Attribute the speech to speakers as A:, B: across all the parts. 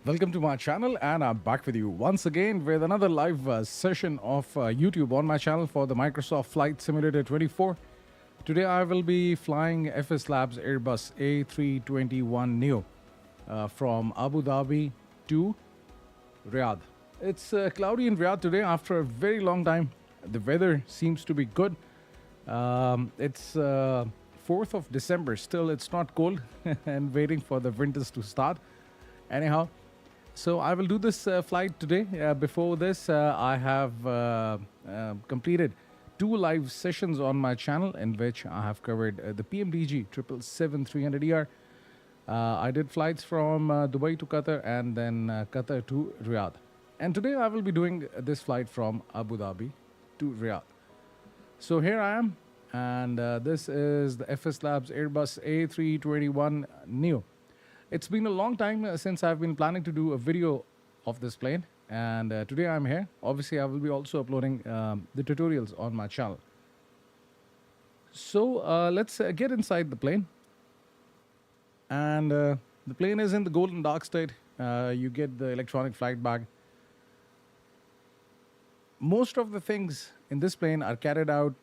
A: Welcome to my channel, and I'm back with you once again with another live session of YouTube on my channel for the Microsoft Flight Simulator 24. Today I will be flying FSLabs Airbus A321NEO from Abu Dhabi to Riyadh. It's cloudy in Riyadh today after a very long time. The weather seems to be good. It's 4th of December. Still, it's not cold and waiting for the winters to start. Anyhow, so I will do this flight today. Before this, I have completed 2 live sessions on my channel in which I have covered the PMDG 777-300ER. I did flights from Dubai to Qatar and then Qatar to Riyadh. And today I will be doing this flight from Abu Dhabi to Riyadh. So here I am, and this is the FSLabs Airbus A321NEO. It's been a long time since I've been planning to do a video of this plane, and today I'm here. Obviously, I will be also uploading the tutorials on my channel. So let's get inside the plane. And the plane is in the golden dark state. You get the electronic flight bag. Most of the things in this plane are carried out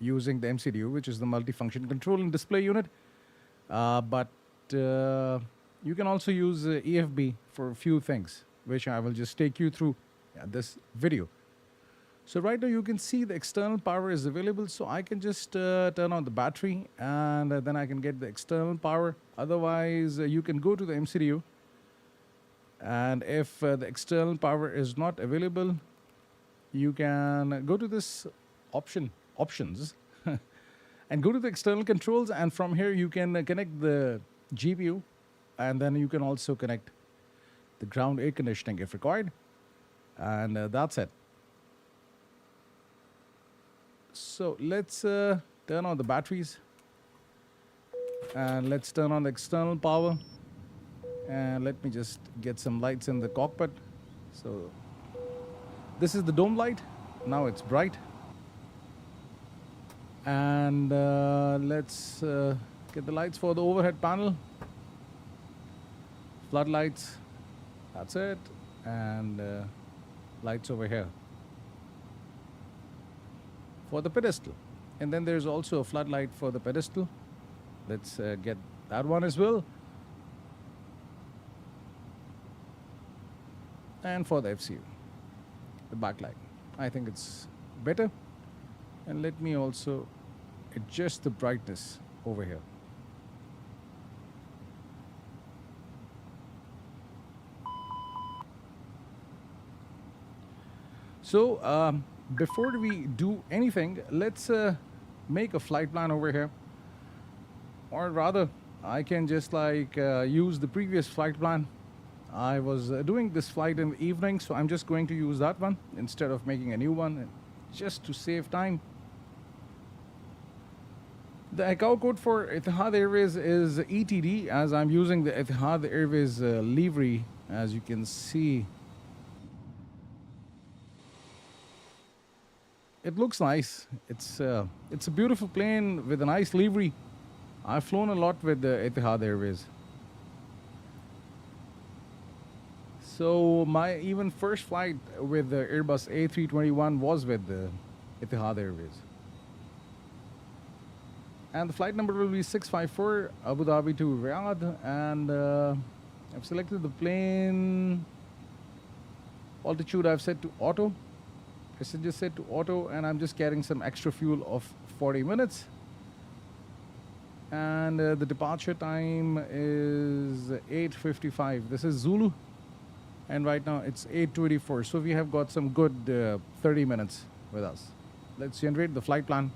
A: using the MCDU, which is the multifunction control and display unit. But you can also use EFB for a few things, which I will just take you through this video. So right now you can see the external power is available, so I can just turn on the battery and then I can get the external power. Otherwise, you can go to the MCDU, and if the external power is not available, you can go to this options and go to the external controls, and from here you can connect the GPU, and then you can also connect the ground air conditioning if required, and that's it. So let's turn on the batteries, and let's turn on the external power, and let me just get some lights in the cockpit. So this is the dome light. Now it's bright. And let's get the lights for the overhead panel. Floodlights. That's it. And lights over here for the pedestal. And then there's also a floodlight for the pedestal. Let's get that one as well. And for the FCU, the backlight. I think it's better. And let me also adjust the brightness over here. So before we do anything, let's make a flight plan over here. Or rather, I can just like use the previous flight plan. I was doing this flight in the evening, so I'm just going to use that one instead of making a new one, just to save time. The ICAO code for Etihad Airways is ETD, as I'm using the Etihad Airways livery, as you can see. It looks nice. It's a beautiful plane with a nice livery. I've flown a lot with the Etihad Airways. So my even first flight with the Airbus A321 was with the Etihad Airways. And the flight number will be 654, Abu Dhabi to Riyadh. And I've selected the plane. Altitude I've set to auto. Passenger set to auto. And I'm just carrying some extra fuel of 40 minutes. And the departure time is 8:55. This is Zulu. And right now it's 8:24. So we have got some good 30 minutes with us. Let's generate the flight plan.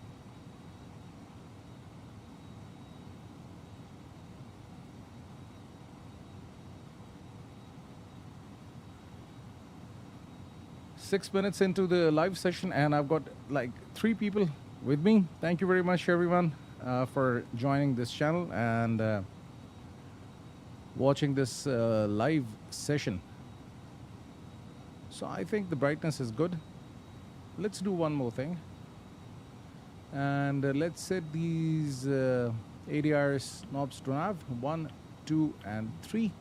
A: Six minutes into the live session, and I've got like 3 people with me. Thank you very much, everyone, for joining this channel and watching this live session. So I think the brightness is good. Let's do one more thing. And let's set these ADRS knobs to nav 1, 2, and 3.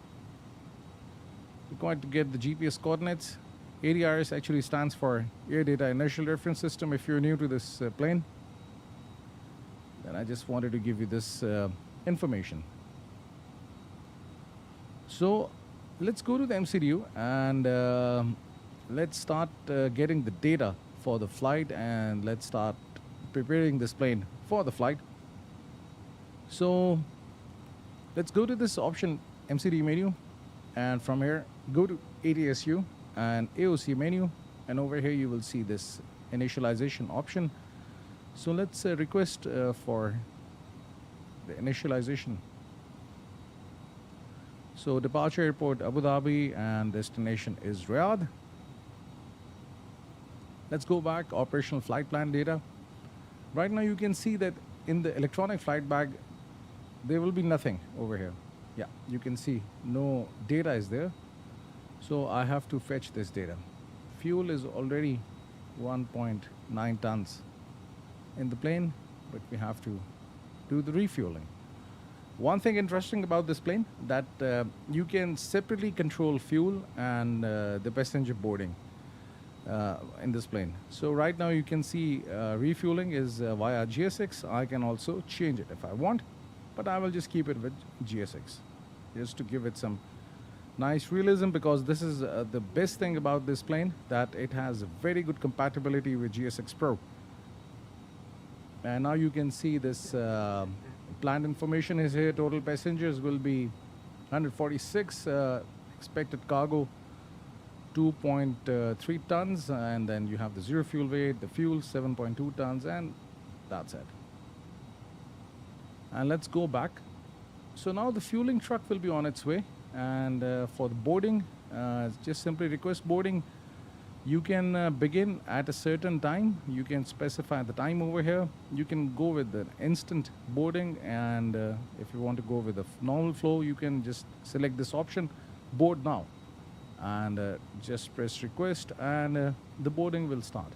A: Required to get the GPS coordinates. ADRS actually stands for Air Data Inertial Reference System. If you're new to this plane, then I just wanted to give you this information. So let's go to the MCDU and let's start getting the data for the flight, and let's start preparing this plane for the flight. So let's go to this option, MCD menu, and from here go to ATSU and AOC menu, and over here you will see this initialization option. So let's request for the initialization. So departure airport Abu Dhabi and destination is Riyadh. Let's go back, operational flight plan data. Right now you can see that in the electronic flight bag there will be nothing over here. Yeah, you can see no data is there. So I have to fetch this data. Fuel is already 1.9 tons in the plane, but we have to do the refueling. One thing interesting about this plane, that you can separately control fuel and the passenger boarding in this plane. So right now you can see refueling is via GSX. I can also change it if I want, but I will just keep it with GSX just to give it some nice realism, because this is the best thing about this plane, that it has very good compatibility with GSX Pro. And now you can see this planned information is here. Total passengers will be 146, expected cargo 2.3 tons, and then you have the zero fuel weight, the fuel 7.2 tons, and that's it. And let's go back. So now the fueling truck will be on its way, and for the boarding, just simply request boarding. You can begin at a certain time. You can specify the time over here. You can go with the instant boarding, and if you want to go with the normal flow, you can just select this option, board now, and just press request, and the boarding will start.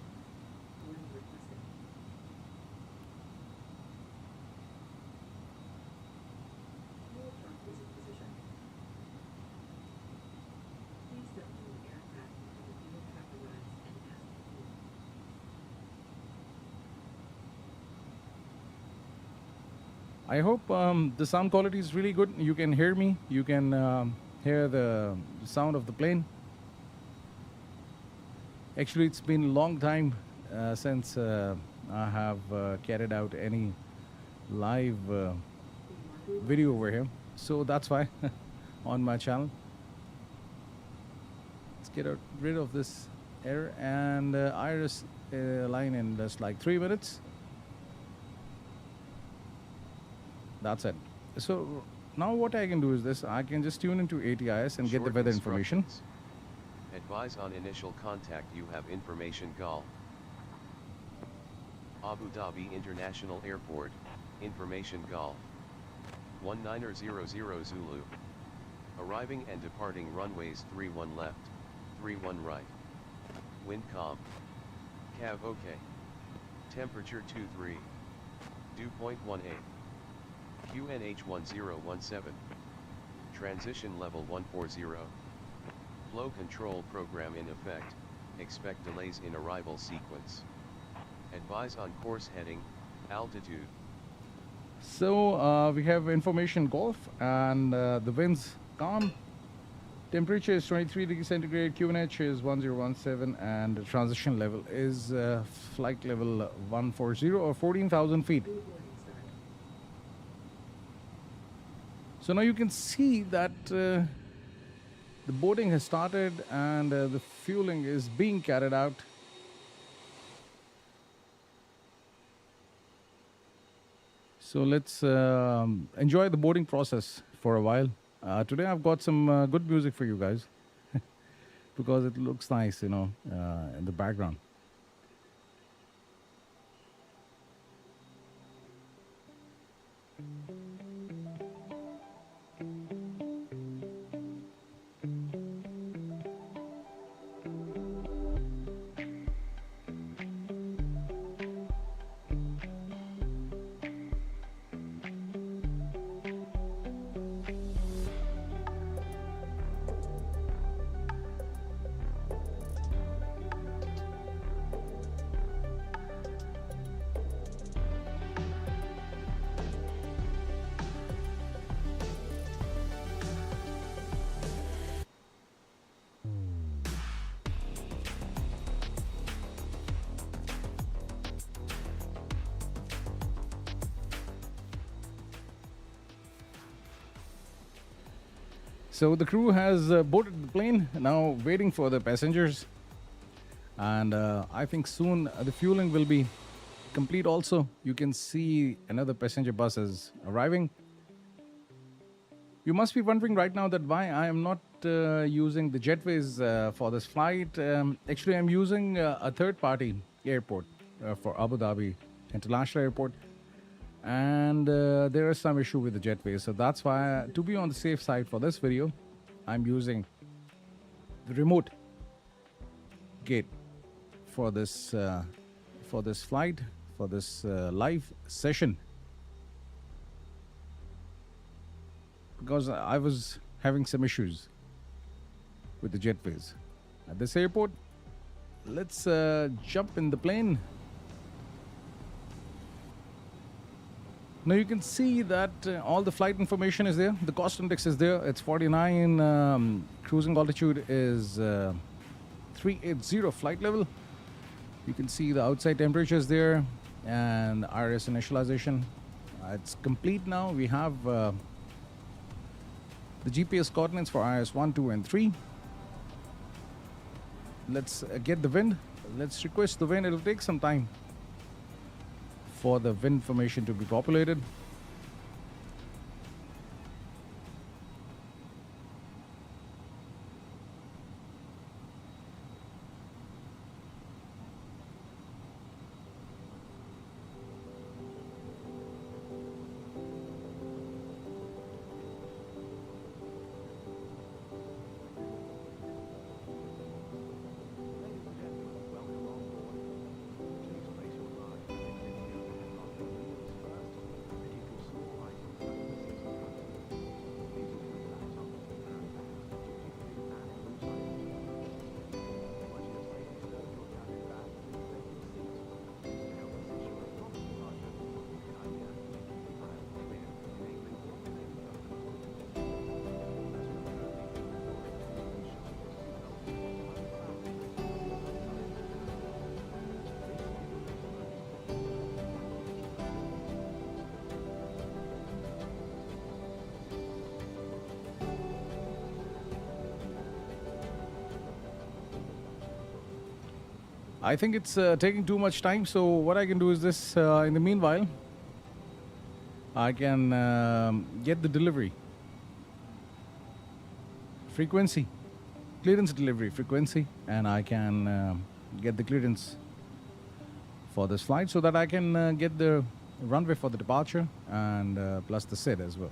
A: I hope the sound quality is really good. You can hear me. You can hear the sound of the plane. Actually, it's been a long time since I have carried out any live video over here. So that's why on my channel. Let's get rid of this error, and iris line in just like 3 minutes. That's it. So now what I can do is this. I can just tune into ATIS and get the weather information.
B: Advise on initial contact. You have information Gulf. Abu Dhabi International Airport. Information Gulf. 1900 Zulu. Arriving and departing runways 31 left, 31 right. Wind calm. Cav OK. Temperature 23. Dew point 18. QNH 1017. Transition level 140. Flow control program in effect. Expect delays in arrival sequence. Advise on course heading, altitude.
A: So we have information Gulf, and the winds calm. Temperature is 23 degrees centigrade. QNH is 1017, and the transition level is flight level 140 or 14,000 feet. So now you can see that the boarding has started, and the fueling is being carried out. So let's enjoy the boarding process for a while. Today I've got some good music for you guys because it looks nice, you know, in the background. So the crew has boarded the plane, now waiting for the passengers. And I think soon the fueling will be complete also. You can see another passenger bus is arriving. You must be wondering right now that why I am not using the jetways for this flight. Actually, I'm using a third-party airport for Abu Dhabi International Airport. And there is some issue with the jetways. So that's why, to be on the safe side for this video, I'm using the remote gate for this flight, for this live session, because I was having some issues with the jetways at this airport. Let's jump in the plane. Now you can see that all the flight information is there. The cost index is there. It's 49. Cruising altitude is 380 flight level. You can see the outside temperatures there and IRS initialization. It's complete now. We have the GPS coordinates for IRS 1, 2, and 3. Let's get the wind. Let's request the wind. It'll take some time for the wind information to be populated. I think it's taking too much time, so what I can do is this. In the meanwhile, I can get the delivery frequency, clearance delivery frequency, and I can get the clearance for this flight so that I can get the runway for the departure and plus the SID as well.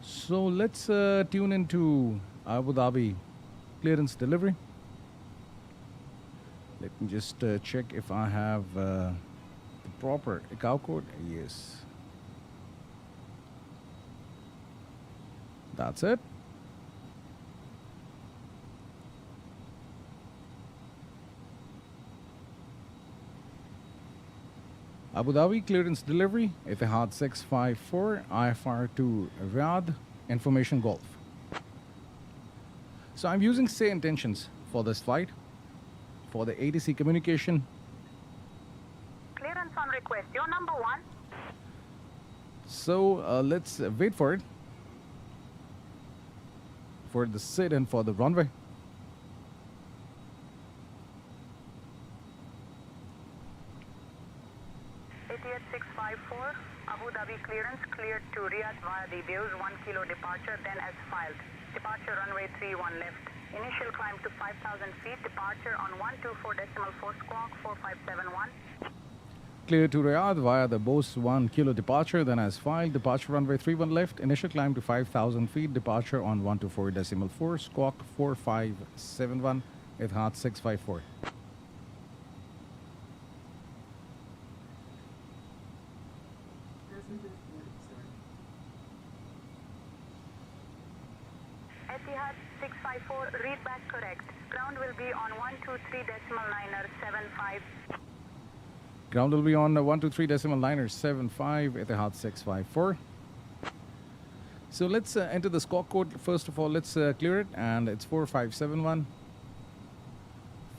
A: So let's tune into Abu Dhabi clearance delivery. Let me just check if I have the proper ICAO code. Yes. That's it. Abu Dhabi clearance delivery, Etihad 654, IFR to Riyadh, information Golf. So I'm using Sayintentions for this flight, for the ATC communication.
C: Clearance on request, you're number 1.
A: So let's wait for it, for the SID and for the runway.
C: Etihad 654, Abu Dhabi clearance cleared to Riyadh via the Beus 1 kilo departure, then as filed. Departure runway 31 left. Initial climb to 5,000 feet. Departure on 124.4 squawk 4571.
A: Clear to Riyadh via the Beus 1 kilo departure, then as filed. Departure runway 31 left. Initial climb to 5,000 feet. Departure on 124.4 squawk 4571. Etihad 654.
C: Etihad 654, read back correct. Ground will be on 123.975.
A: Ground will be on 123.975, Etihad 654. So let's enter the squawk code. First of all, let's clear it, and it's 4571.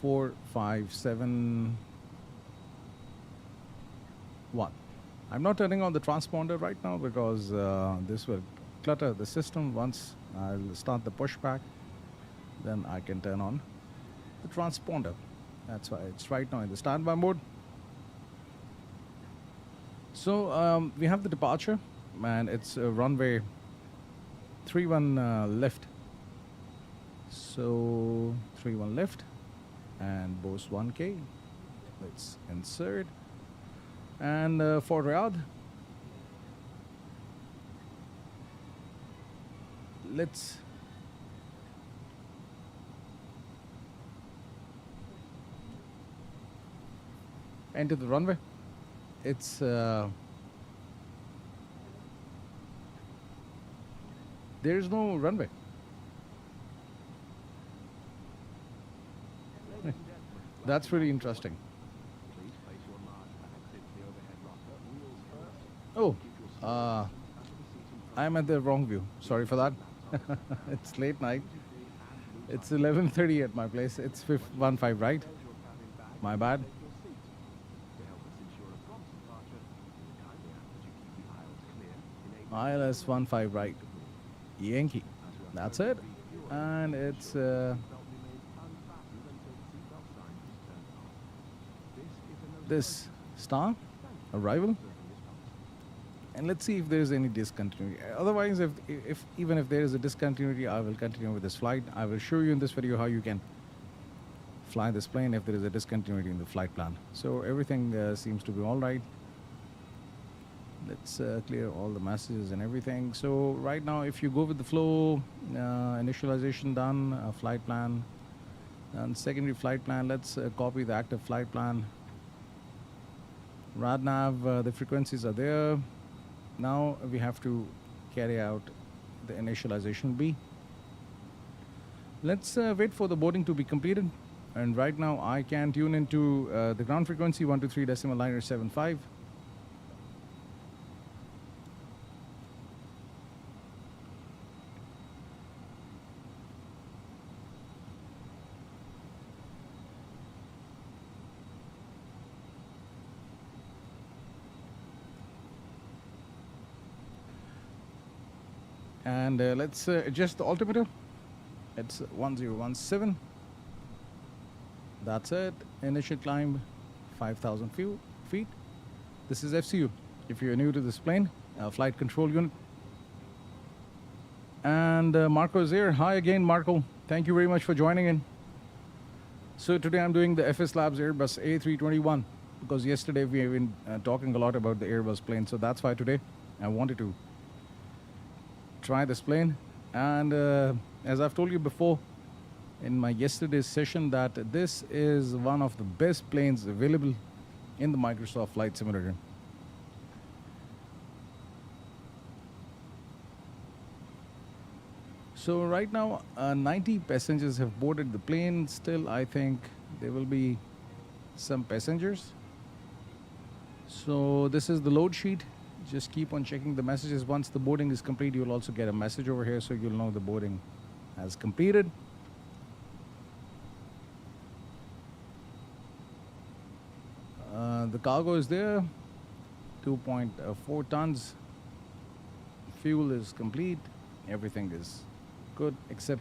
A: 4571. I'm not turning on the transponder right now because this will clutter the system. Once I'll start the pushback, then I can turn on the transponder. That's why it's right now in the standby mode. So we have the departure, and it's runway 31 left. So 31 left and Bose 1K. Let's insert. And for Riyadh, let's enter the runway. It's there's no runway. That's really interesting. Oh, I'm at the wrong view. Sorry for that. It's late night. It's 11:30 at my place. It's 15, right? My bad. ILS 15 right. Yankee. That's it. And it's this star arrival. And let's see if there's any discontinuity. Otherwise, if even if there is a discontinuity, I will continue with this flight. I will show you in this video how you can fly this plane if there is a discontinuity in the flight plan. So everything seems to be all right. Let's clear all the messages and everything. So right now, if you go with the flow, initialization done, flight plan, and secondary flight plan, let's copy the active flight plan. RadNav, the frequencies are there. Now we have to carry out the initialization B. Let's wait for the boarding to be completed. And right now I can tune into the ground frequency 123.75. And let's adjust the altimeter. It's 1017. That's it. Initial climb 5,000 feet. This is FCU. If you're new to this plane, flight control unit. And Marco is here. Hi again, Marco. Thank you very much for joining in. So today I'm doing the FSLabs Airbus A321 because yesterday we have been talking a lot about the Airbus plane. So that's why today I wanted to try this plane. And as I've told you before in my yesterday's session, that this is one of the best planes available in the Microsoft Flight Simulator. So right now 90 passengers have boarded the plane. Still I think there will be some passengers. So this is the load sheet. Just keep on checking the messages. Once the boarding is complete, you'll also get a message over here, so you'll know the boarding has completed. The cargo is there, 2.4 tons. Fuel is complete. Everything is good except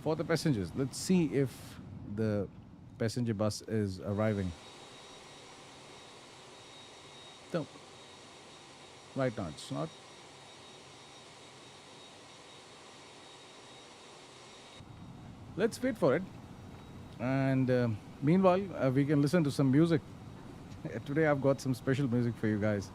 A: for the passengers. Let's see if the passenger bus is arriving. So, right now it's not. Let's wait for it. And meanwhile, we can listen to some music. Today I've got some special music for you guys.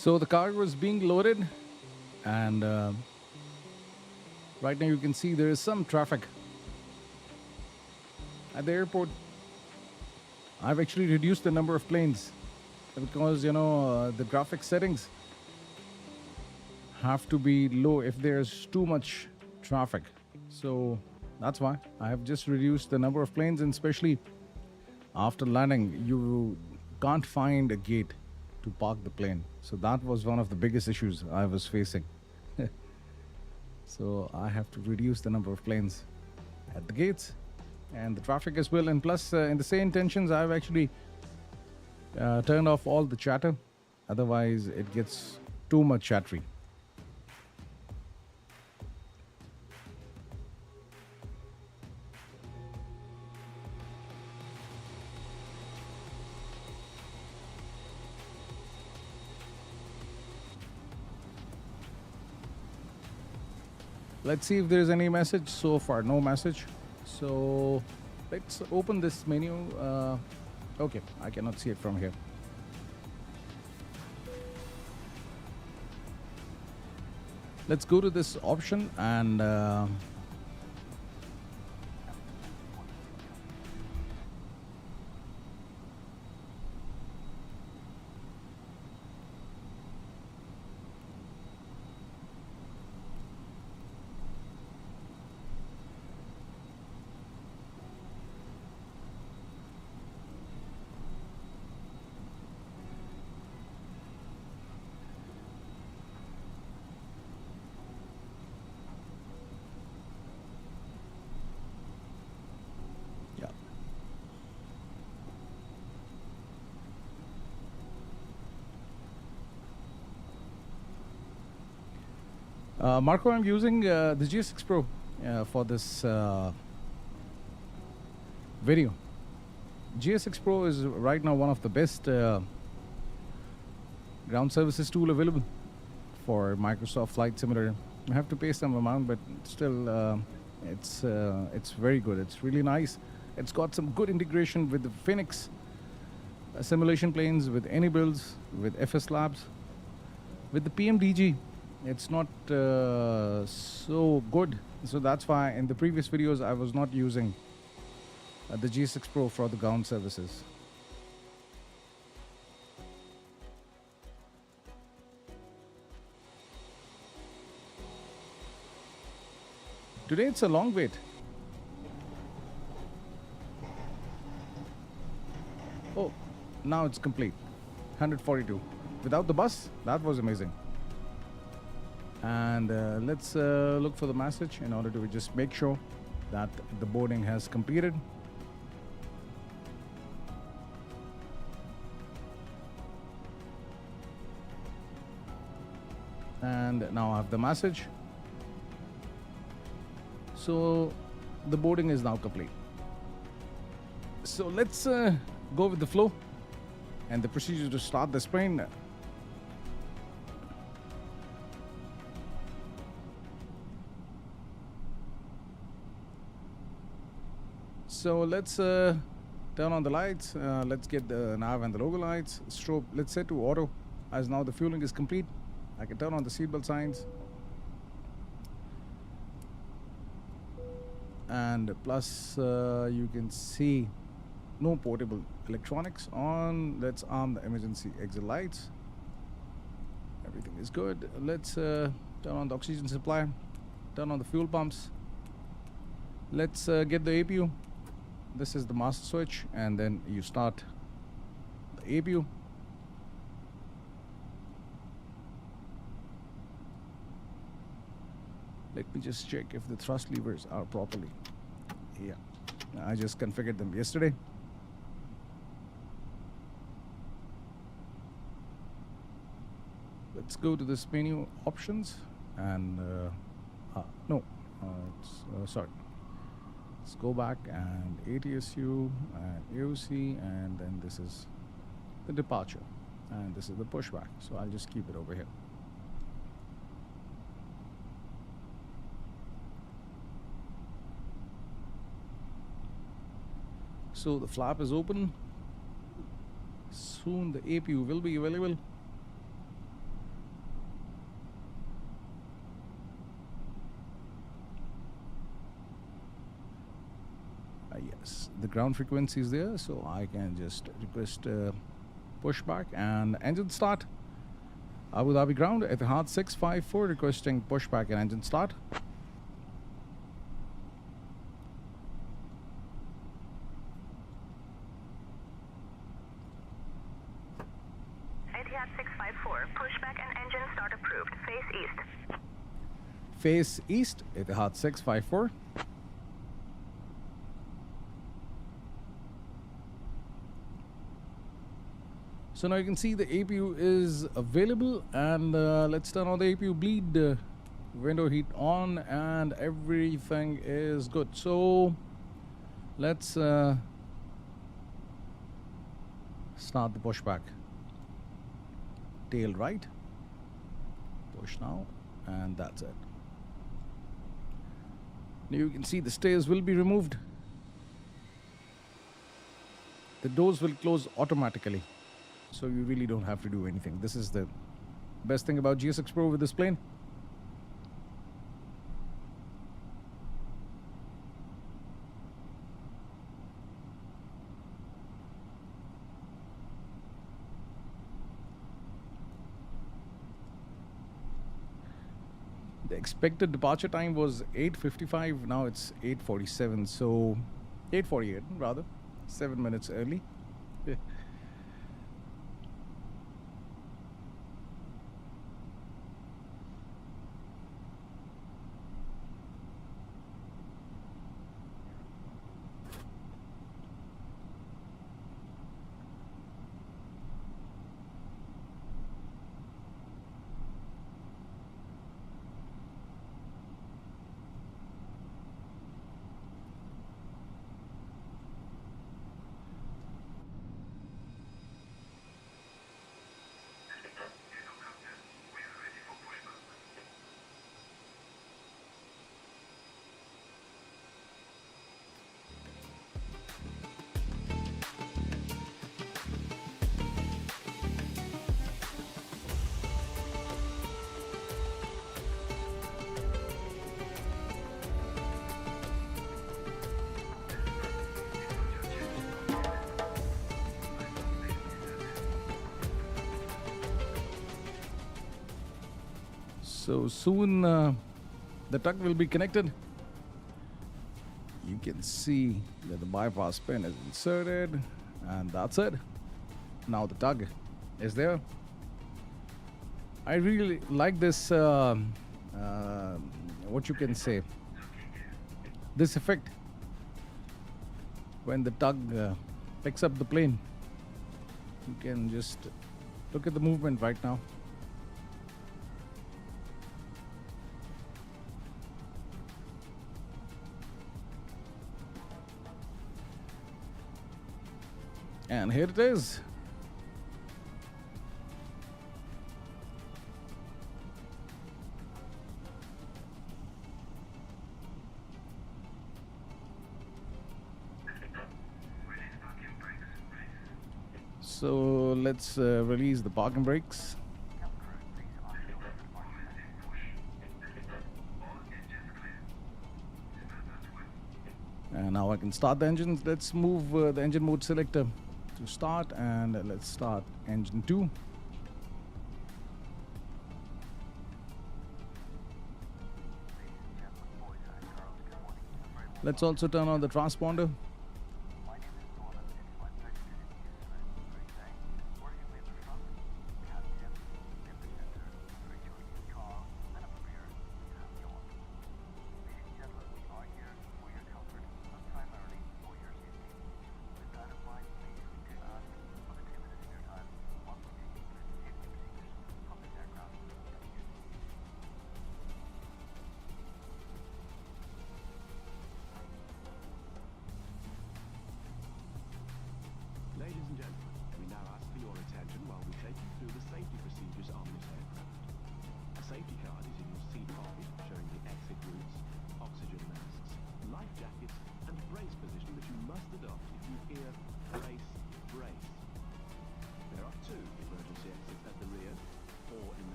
A: So the cargo is being loaded, and right now you can see there is some traffic at the airport. I've actually reduced the number of planes because the graphic settings have to be low if there's too much traffic. So that's why I have just reduced the number of planes, and especially after landing, you can't find a gate to park the plane. So that was one of the biggest issues I was facing. So I have to reduce the number of planes at the gates and the traffic as well. And plus, in the Sayintentions, I've actually turned off all the chatter. Otherwise, it gets too much chattery. Let's see if there's any message. So far, no message. So let's open this menu. Okay, I cannot see it from here. Let's go to this option and Marco, I'm using the G6 Pro for this video. G6 Pro is right now one of the best ground services tool available for Microsoft Flight Simulator. I have to pay some amount, but still, it's very good. It's really nice. It's got some good integration with the Phoenix simulation planes, with any builds, with FSLabs, with the PMDG. It's not so good, so that's why in the previous videos I was not using the G6 Pro for the ground services. Today it's a long wait. Oh, now it's complete. 142. Without the bus, that was amazing. And let's look for the message in order to just make sure that the boarding has completed. And now I have the message. So the boarding is now complete. So let's go with the flow and the procedure to start this plane. So let's turn on the lights. Let's get the nav and the logo lights. Strobe, let's set to auto, as now the fueling is complete. I can turn on the seatbelt signs. And plus, you can see no portable electronics on. Let's arm the emergency exit lights. Everything is good. Let's turn on the oxygen supply. Turn on the fuel pumps. Let's get the APU. This is the master switch, and then you start the APU. Let me just check if the thrust levers are properly. Yeah, I just configured them yesterday. Let's go to this menu options and sorry. Let's go back and ATSU and AOC, and then this is the departure, and this is the pushback. So I'll just keep it over here. So the flap is open. Soon the APU will be available. the ground frequency is there, so I can just request pushback and engine start. Abu Dhabi ground, Etihad 654 requesting pushback and engine start.
C: Etihad 654, pushback and engine start approved. Face east.
A: Face east, Etihad 654. So now you can see the APU is available, and let's turn on the APU bleed, window heat on, and everything is good. So let's start the pushback. Tail right, push now, and that's it. Now you can see the stairs will be removed. The doors will close automatically, so you really don't have to do anything. This is the best thing about GS6 Pro with this plane. The expected departure time was 8:55. Now it's 8:47. So 8:48 rather, 7 minutes early. So soon the tug will be connected. You can see that the bypass pin is inserted, and that's it. Now the tug is there. I really like this, what you can say, this effect when the tug picks up the plane. You can just look at the movement right now. And here it is. So let's release the parking brakes. And now I can start the engines. Let's move the engine mode selector to start, and let's start engine 2. Let's also turn on the transponder.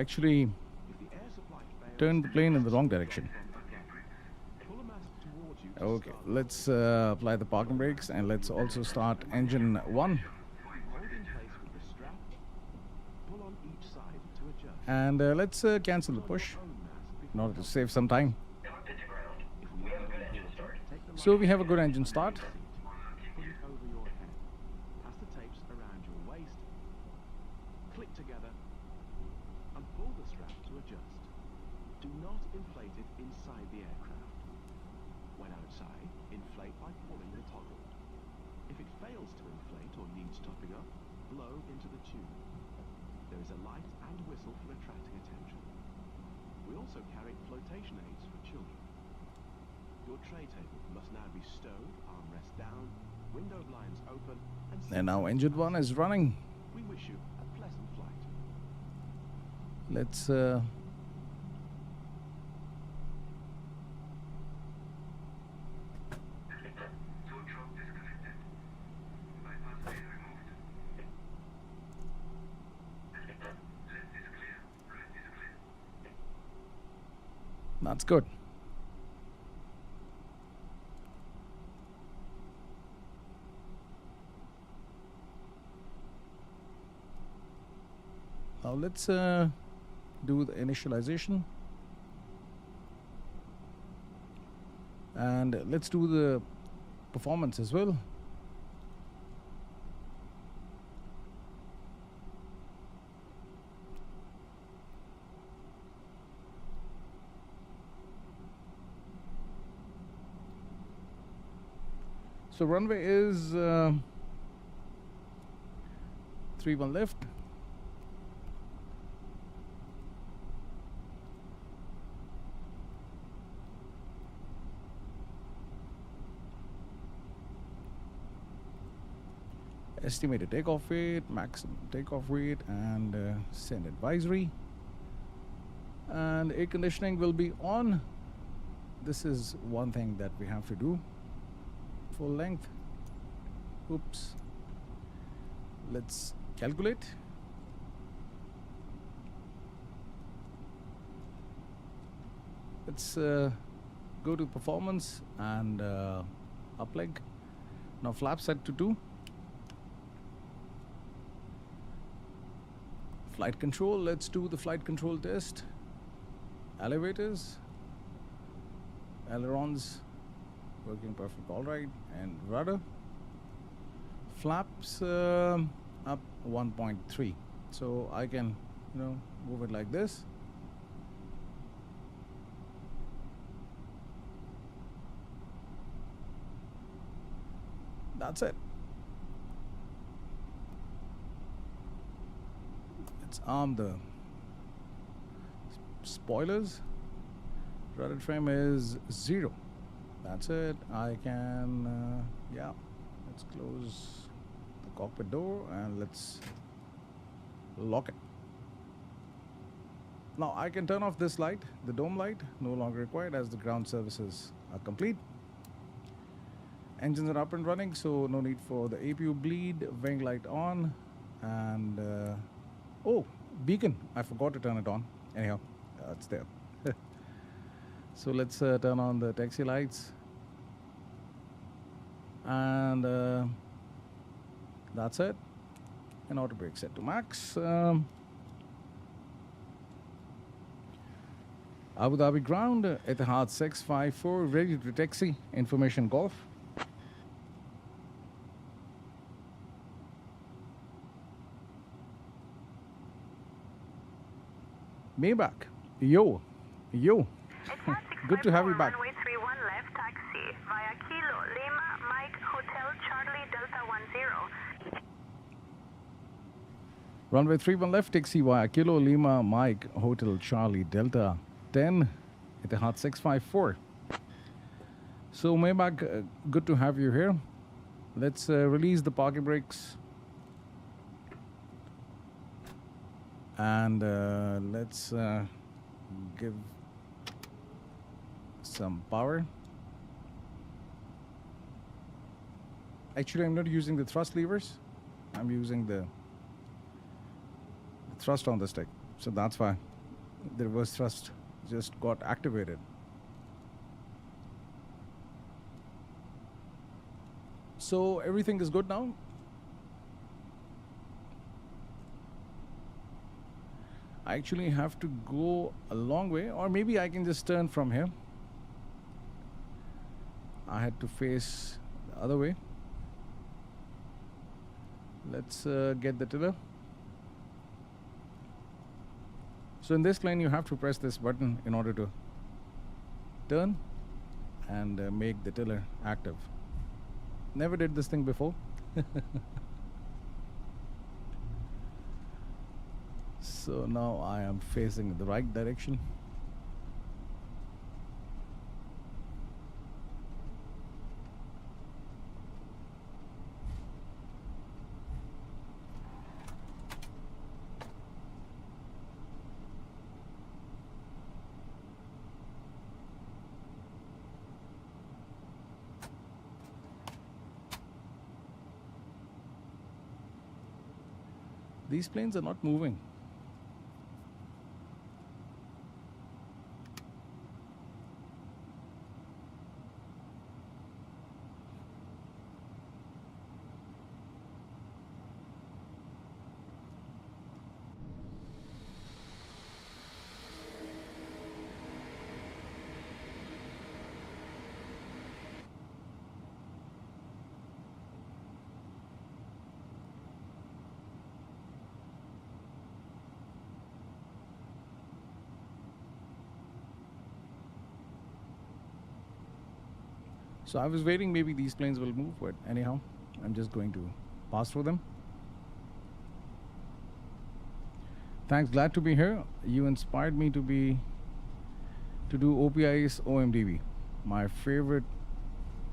A: actually turned the plane in the wrong direction. Okay, let's apply the parking brakes, and let's also start engine 1. And let's cancel the push in order to save some time. So we have a good engine start.
D: Click together and pull the strap to adjust. Do not inflate it inside the aircraft. When outside, inflate by pulling the toggle. If it fails to inflate or needs topping up, blow into the tube. There is a light and whistle for attracting attention. We also carry flotation aids for children. Your tray table must now be stowed, armrest down, window blinds open,
A: And now engine 1 is running.
D: we wish you a pleasant flight.
A: Let's that's good. Now let's do the initialization, and let's do the performance as well. So runway is 31 left. Estimated takeoff weight, maximum takeoff weight, and send advisory. And air conditioning will be on. This is one thing that we have to do. Full length. Oops. Let's calculate. Let's go to performance and up leg. Now flap set to 2. Flight control, let's do the flight control test. Elevators, ailerons working perfect, all right. And rudder, flaps up 1.3. So I can, move it like this. That's it. Let's arm the spoilers. Rudder trim is 0. That's it. I can, let's close the cockpit door and let's lock it. Now I can turn off this light, the dome light, no longer required as the ground services are complete. Engines are up and running, so no need for the APU bleed. Wing light on, and oh, beacon, I forgot to turn it on. Anyhow, it's there. So let's turn on the taxi lights, and that's it. And auto brake set to max. Abu Dhabi ground, Etihad 654, ready to taxi, information Golf. Maybach, yo. Good to have you back.
C: Runway 31 left, taxi via Kilo, Lima, Mike, Hotel, Charlie, Delta 10.
A: Runway 31 left, taxi via Kilo, Lima, Mike, Hotel, Charlie, Delta 10, Etihad 654. So Maybach, good to have you here. Let's release the parking brakes. And let's give some power. Actually, I'm not using the thrust levers. I'm using the thrust on the stick. So that's why The reverse thrust just got activated. So everything is good now. I actually have to go a long way, or maybe I can just turn from here. I had to face the other way. Let's get the tiller. So in this plane you have to press this button in order to turn and make the tiller active. Never did this thing before. So now I am facing the right direction. These planes are not moving. So I was waiting, maybe these planes will move, but anyhow, I'm just going to pass through them. Thanks, glad to be here. You inspired me to do OPI's OMDB, my favorite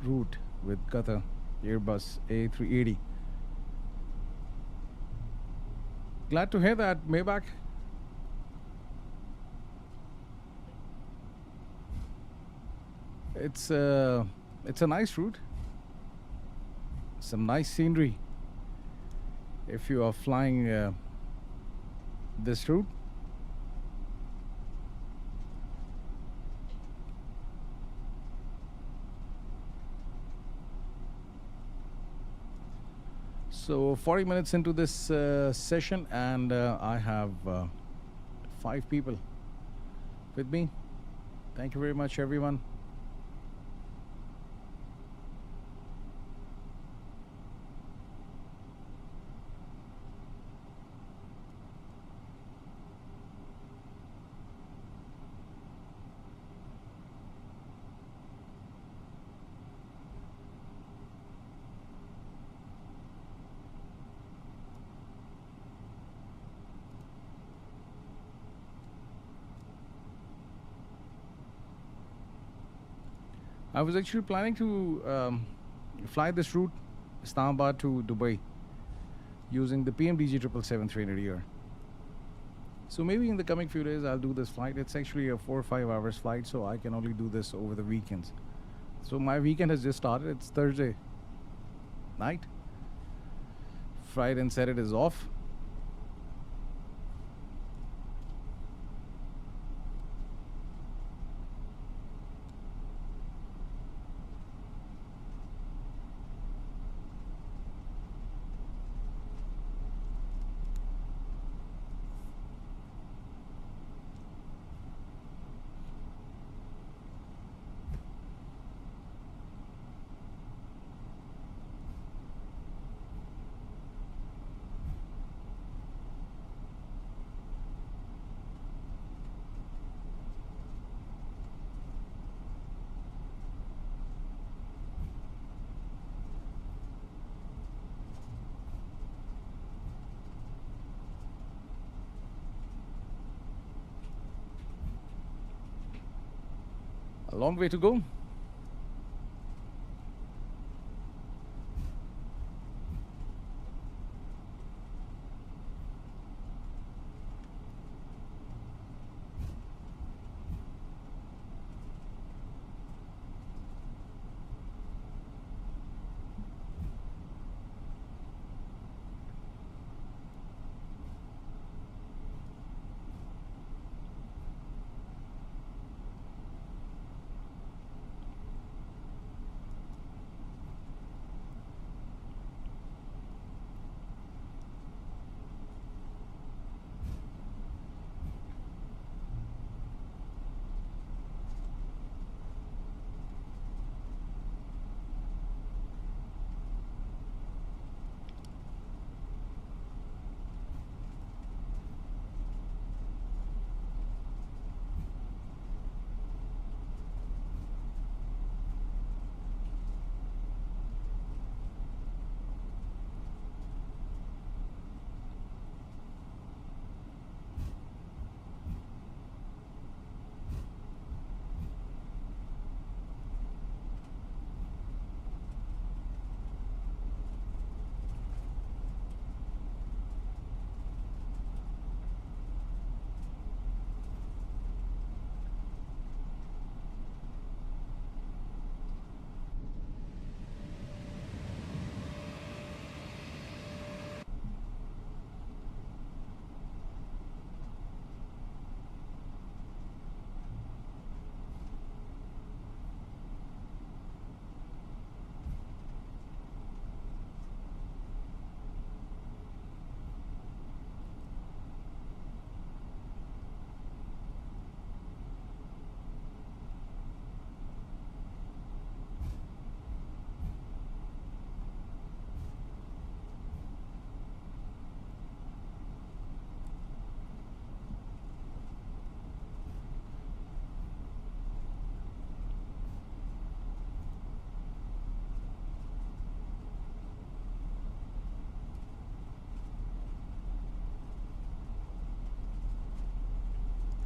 A: route with Qatar Airbus A380. Glad to hear that, Maybach. It's a nice route, some nice scenery if you are flying this route. So 40 minutes into this session, and I have 5 people with me. Thank you very much, everyone. I was actually planning to fly this route, Islamabad to Dubai, using the PMDG 777-300ER. So maybe in the coming few days I'll do this flight. It's actually a 4 or 5 hours flight, so I can only do this over the weekends. So my weekend has just started. It's Thursday night. Friday and Saturday is off. A long way to go.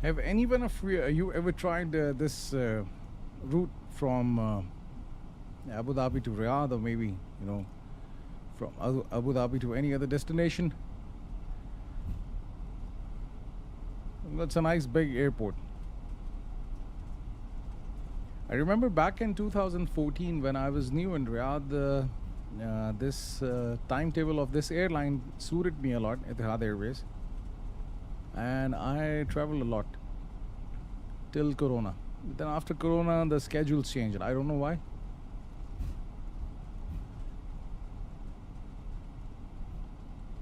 A: Have anyone of you ever tried this route from Abu Dhabi to Riyadh, or maybe from Abu Dhabi to any other destination? That's a nice big airport. I remember back in 2014 when I was new in Riyadh, this timetable of this airline suited me a lot, Etihad Airways, and I traveled a lot till Corona. Then after Corona, the schedules changed. I don't know why.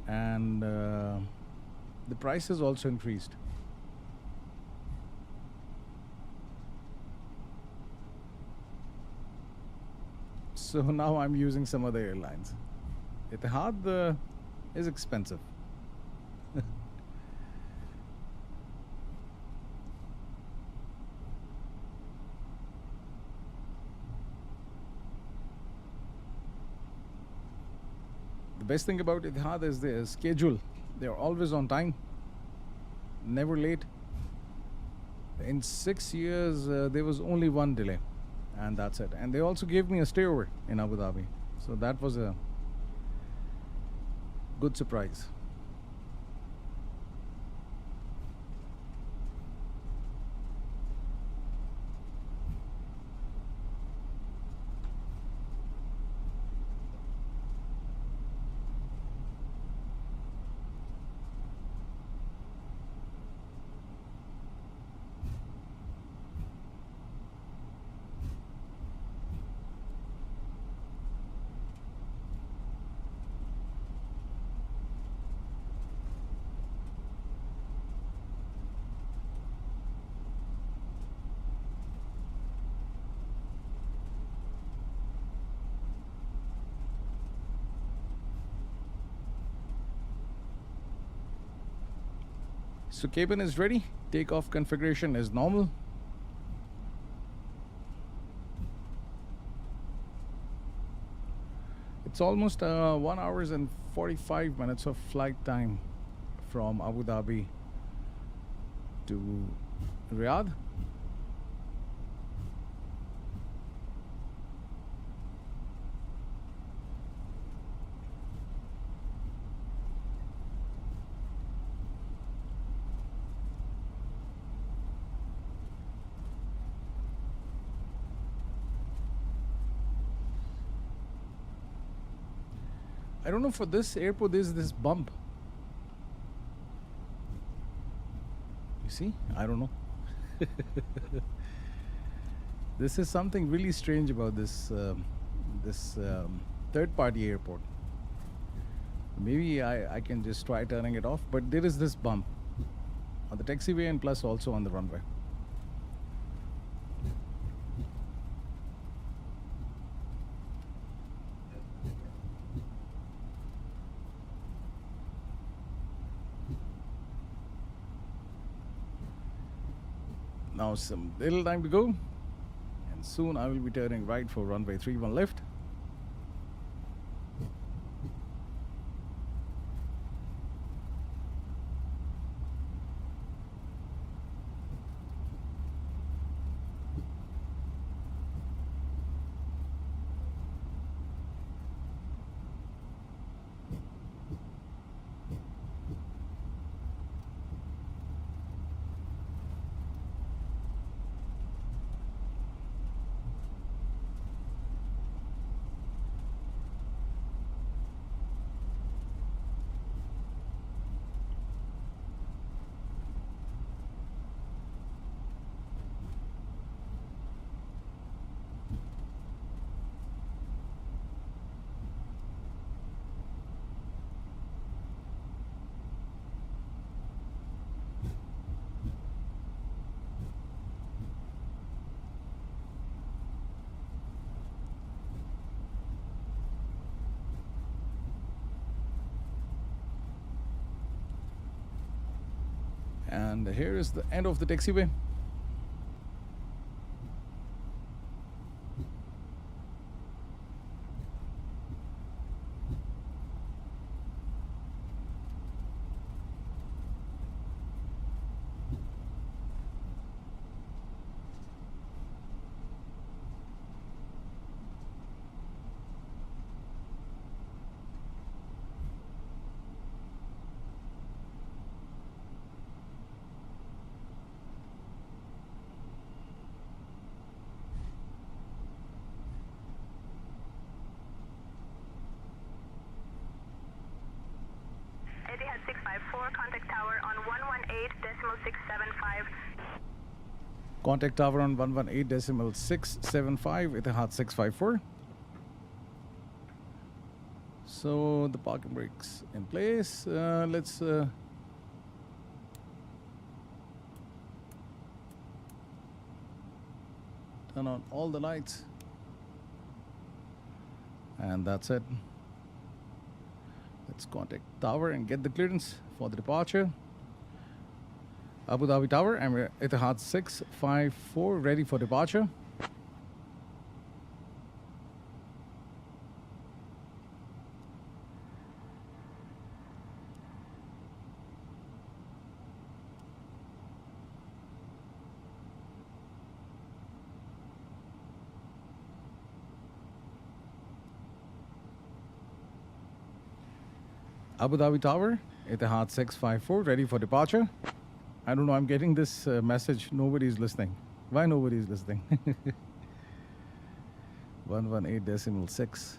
A: And the prices also increased. So now I'm using some other airlines. Etihad is expensive. The best thing about Etihad is their schedule. They're always on time, never late. In 6 years, there was only one delay, and that's it. And they also gave me a stayover in Abu Dhabi, so that was a good surprise. So cabin is ready. Takeoff configuration is normal. It's almost 1 hours and 45 minutes of flight time from Abu Dhabi to Riyadh. I don't know, for this airport there's this bump. You see? I don't know. This is something really strange about this third-party airport. Maybe I can just try turning it off, but there is this bump on the taxiway and plus also on the runway. Now some little time to go, and soon I will be turning right for runway 31 left. And here is the end of the taxiway.
C: 654, contact tower on 118.675.
A: Contact tower on 118.675, Etihad 654. So the parking brakes in place. Let's turn on all the lights. And that's it. Let's contact tower and get the clearance for the departure. Abu Dhabi Tower, I'm Etihad 654, ready for departure. Abu Dhabi Tower, Etihad 654, ready for departure. I don't know, I'm getting this message, nobody's listening. Why nobody's listening? 118.6.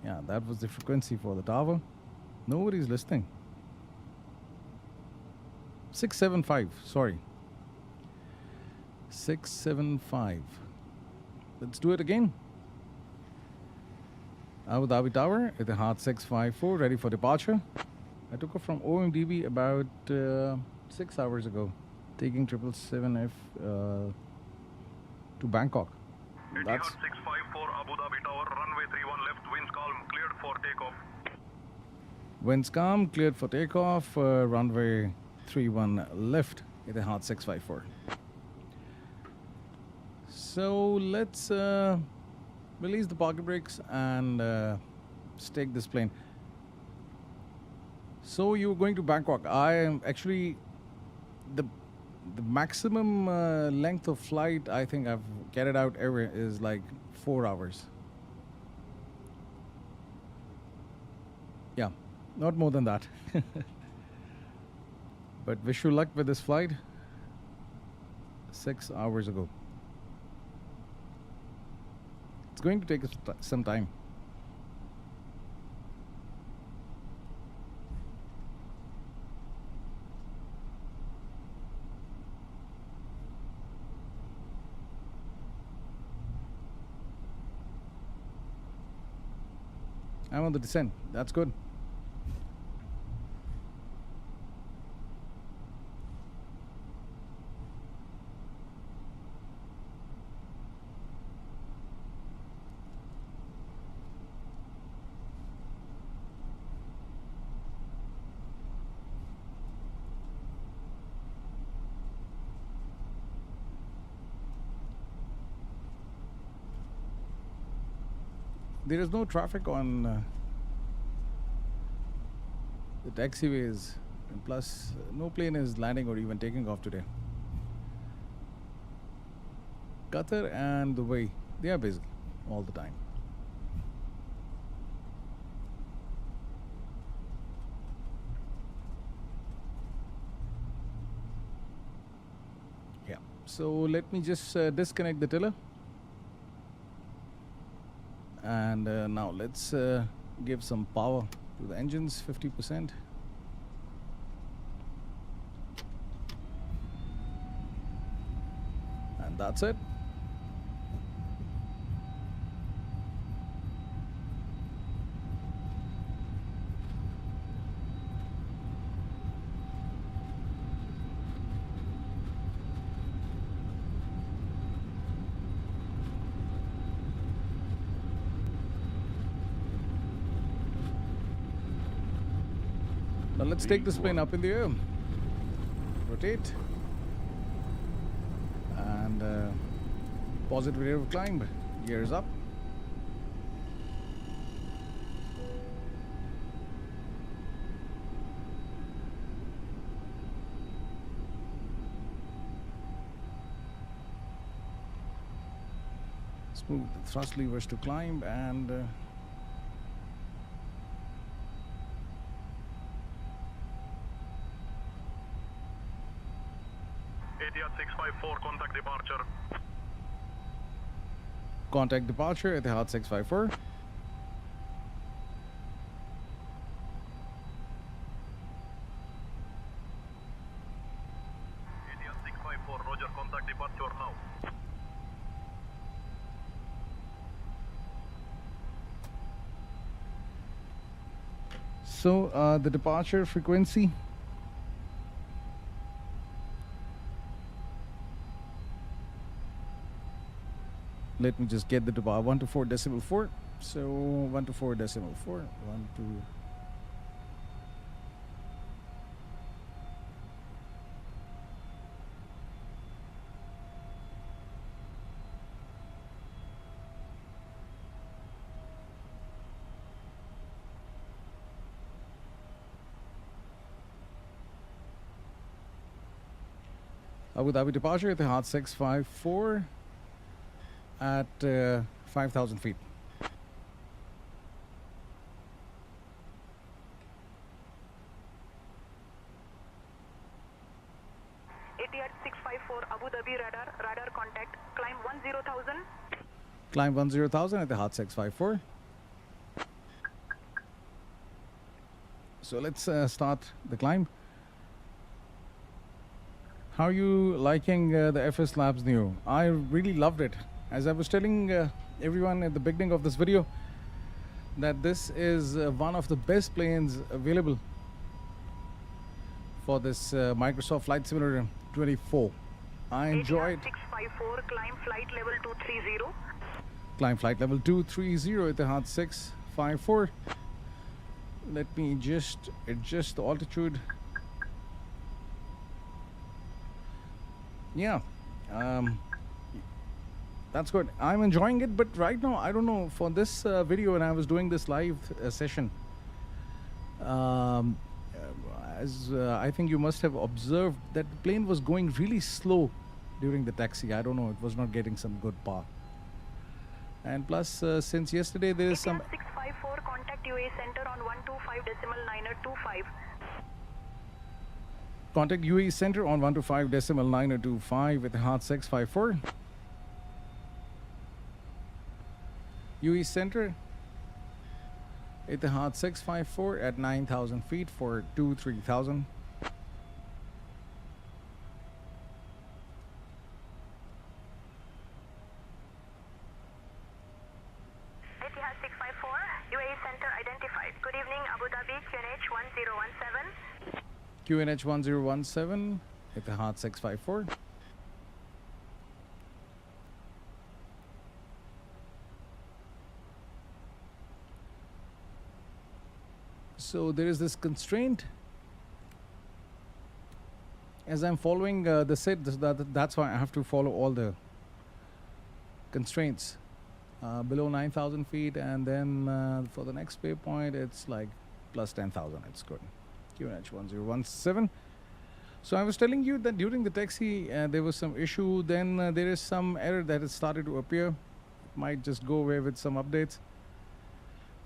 A: Yeah, that was the frequency for the tower. Nobody's listening. 675, sorry. 675. Let's do it again. Abu Dhabi Tower, Etihad 654, ready for departure. I took off from OMDB about 6 hours ago, taking 777F to Bangkok.
E: Etihad 654, Abu Dhabi Tower, runway 31 left, winds calm, cleared for takeoff.
A: Winds calm, cleared for takeoff, runway 31 left, Etihad 654. So let's release the parking brakes and stake this plane. So you're going to Bangkok. I am actually the maximum length of flight I think I've carried out ever is like 4 hours. Yeah, not more than that. But wish you luck with this flight. 6 hours ago. It's going to take us some time. I'm on the descent. That's good. There is no traffic on the taxiways, and plus no plane is landing or even taking off today. Qatar and Dubai, they are busy all the time. Yeah, so let me just disconnect the tiller. And now let's give some power to the engines, 50%. And that's it. Now let's take this plane up in the air. Rotate. And positive rate of climb. Gears up. Smooth the thrust levers to climb and
E: Etihad 654, contact departure.
A: contact departure at Etihad 654.
E: departure now.
A: So the departure frequency. Let me just get the 124.4. So 124.4. 1, 2. Abu Dhabi departure at the Hot 654 at 5,000 feet.
C: Etihad 654 Abu Dhabi radar contact, climb 10,000.
A: Climb 10,000 at the Hot 654. So let's start the climb. How are you liking the FSLabs NEO? I really loved it. As I was telling everyone at the beginning of this video, that this is one of the best planes available for this Microsoft Flight Simulator 24. I enjoyed.
C: 654, climb flight level 230.
A: Climb flight level 230 at the Hot 654. Let me just adjust the altitude. Yeah, that's good. I'm enjoying it, but right now I don't know, for this video, when I was doing this live session, as I think you must have observed that the plane was going really slow during the taxi. I don't know, it was not getting some good power. And plus, since yesterday there is some
C: 654, contact UAE center on 125.925.
A: Contact UAE Center on 125.925 at the Hot 654. UAE Center at the Hot 654 at 9,000 feet for 23,000.
C: Etihad 654, UAE center identified. Good evening, Abu Dhabi, QNH 1017.
A: QNH 1017 at the Hot 654. So there is this constraint. As I'm following the set, that's why I have to follow all the constraints. Below 9,000 feet, and then for the next waypoint, it's like plus 10,000. It's good. QNH 1017. So I was telling you that during the taxi there was some issue. Then there is some error that has started to appear. It might just go away with some updates.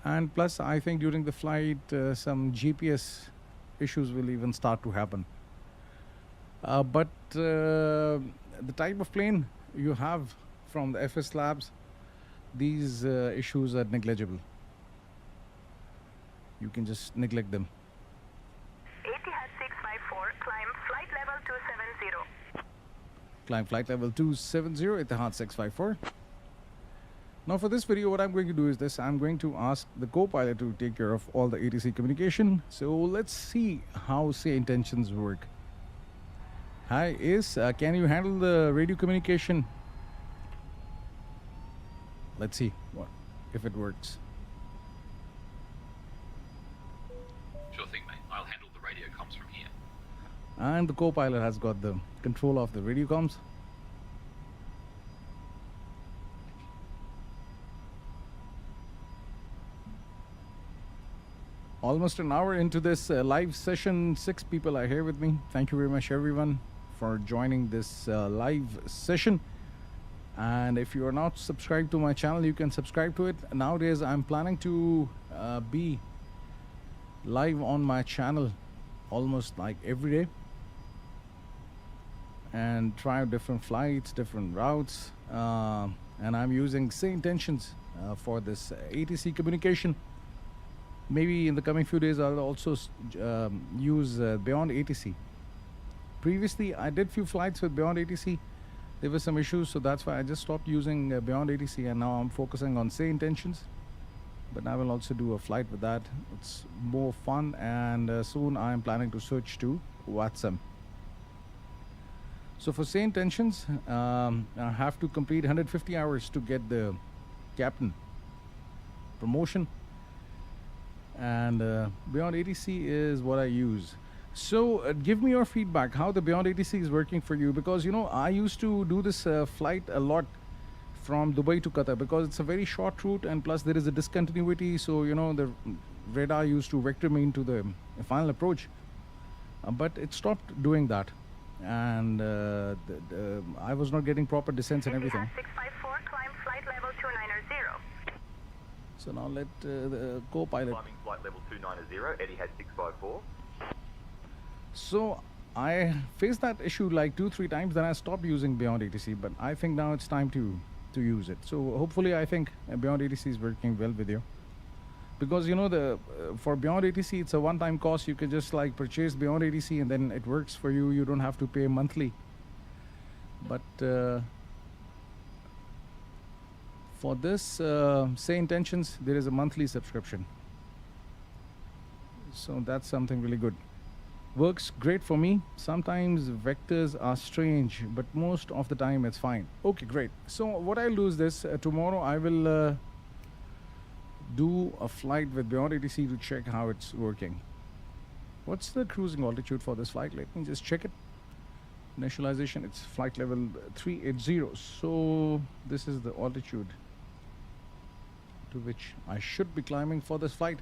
A: And plus, I think during the flight, some GPS issues will even start to happen. But the type of plane you have from the FSLabs, these issues are negligible. You can just neglect them.
C: Etihad 654, climb flight level 270.
A: Climb flight level 270 at the Hot 654. Now for this video, what I'm going to do is this. I'm going to ask the co-pilot to take care of all the ATC communication. So let's see how Sayintentions work. Hi, Ace, can you handle the radio communication? Let's see if it works.
F: Sure thing, mate. I'll handle the radio comms from here.
A: And the co-pilot has got the control of the radio comms. Almost an hour into this live session. 6 people are here with me. Thank you very much, everyone, for joining this live session. And if you are not subscribed to my channel, you can subscribe to it. Nowadays, I'm planning to be live on my channel almost like every day and try out different flights, different routes. And I'm using Sayintentions for this ATC communication. Maybe in the coming few days, I'll also use Beyond ATC. Previously, I did few flights with Beyond ATC, There were some issues, so that's why I just stopped using Beyond ATC, and now I'm focusing on Sayintentions. But I will also do a flight with that. It's more fun, and soon I am planning to switch to WhatsApp. So for Sayintentions, I have to complete 150 hours to get the captain promotion, and Beyond ATC is what I use. So give me your feedback how the Beyond ATC is working for you, because I used to do this flight a lot from Dubai to Qatar, because it's a very short route, and plus there is a discontinuity, so the radar used to vector me into the final approach, but it stopped doing that, and I was not getting proper descents and everything.
C: 654, climb flight level 290.
A: So now let the co-pilot.
G: Climbing flight level 290, Etihad 654.
A: So I faced that issue like 2-3 times, then I stopped using Beyond ATC, but I think now it's time to use it. So hopefully I think Beyond ATC is working well with you, because for Beyond ATC it's a one-time cost. You can just like purchase Beyond ATC and then it works for you. You don't have to pay monthly. But for this Sayintentions, there is a monthly subscription, so that's something really good. Works great for me. Sometimes vectors are strange, but most of the time it's fine. Okay, great. So what I'll do is this. Tomorrow I will do a flight with Beyond ATC to check how it's working. What's the cruising altitude for this flight? Let me just check it. Initialization, it's flight level 380. So this is the altitude to which I should be climbing for this flight.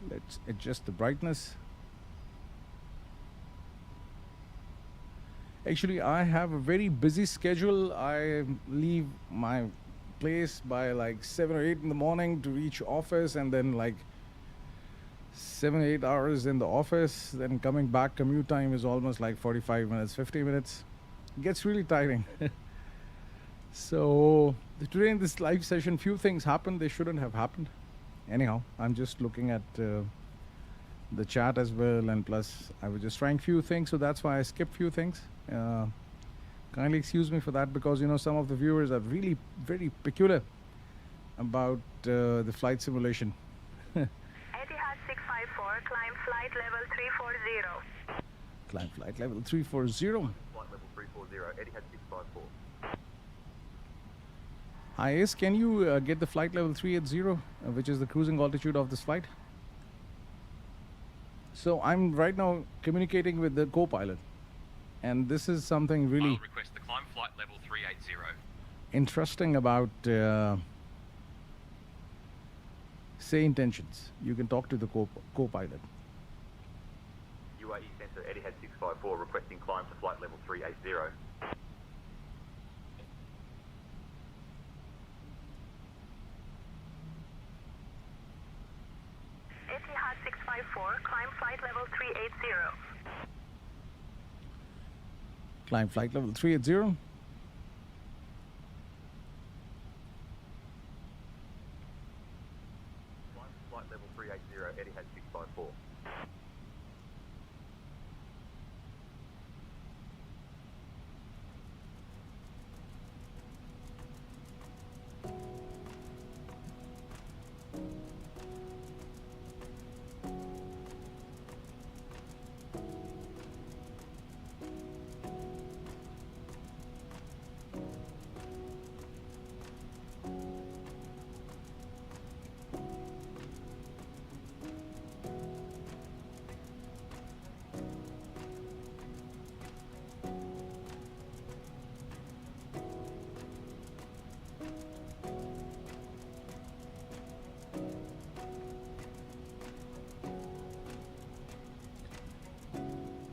A: Let's adjust the brightness. Actually, I have a very busy schedule. I leave my place by like 7 or 8 in the morning to reach office, and then like 7-8 hours in the office. Then coming back, commute time is almost like 45 minutes, 50 minutes. It gets really tiring. So today in this live session, few things happened. They shouldn't have happened. Anyhow, I'm just looking at the chat as well, and plus I was just trying few things, so that's why I skipped few things. Kindly excuse me for that, because some of the viewers are really very peculiar about the flight simulation.
C: Etihad 654, climb flight level 340.
A: Climb flight level 340.
G: Flight level 340, Etihad 654.
A: Hi Ace, can you get the flight level 380, which is the cruising altitude of this flight? So I'm right now communicating with the co-pilot, and this is something really
F: I'll request the climb flight level 380.
A: interesting about Sayintentions. You can talk to the co-pilot.
G: UAE Centre, Etihad 654, requesting climb to flight level 380.
C: Etihad 654, climb flight level 380.
A: Climb flight level 380.
G: Climb to flight level 380, Etihad 654.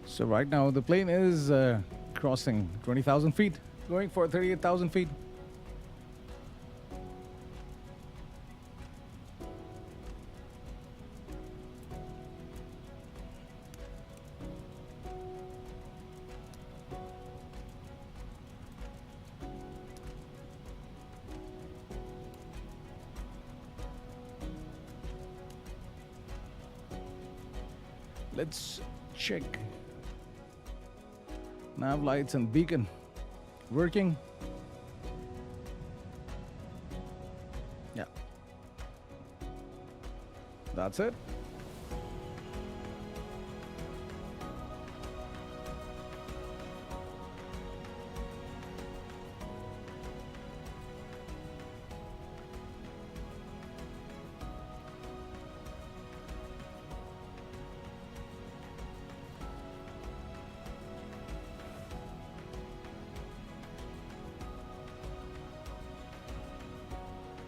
A: So right now the plane is crossing 20,000 feet, going for 38,000 feet. Let's check. Nav lights and beacon working. Yeah. That's it.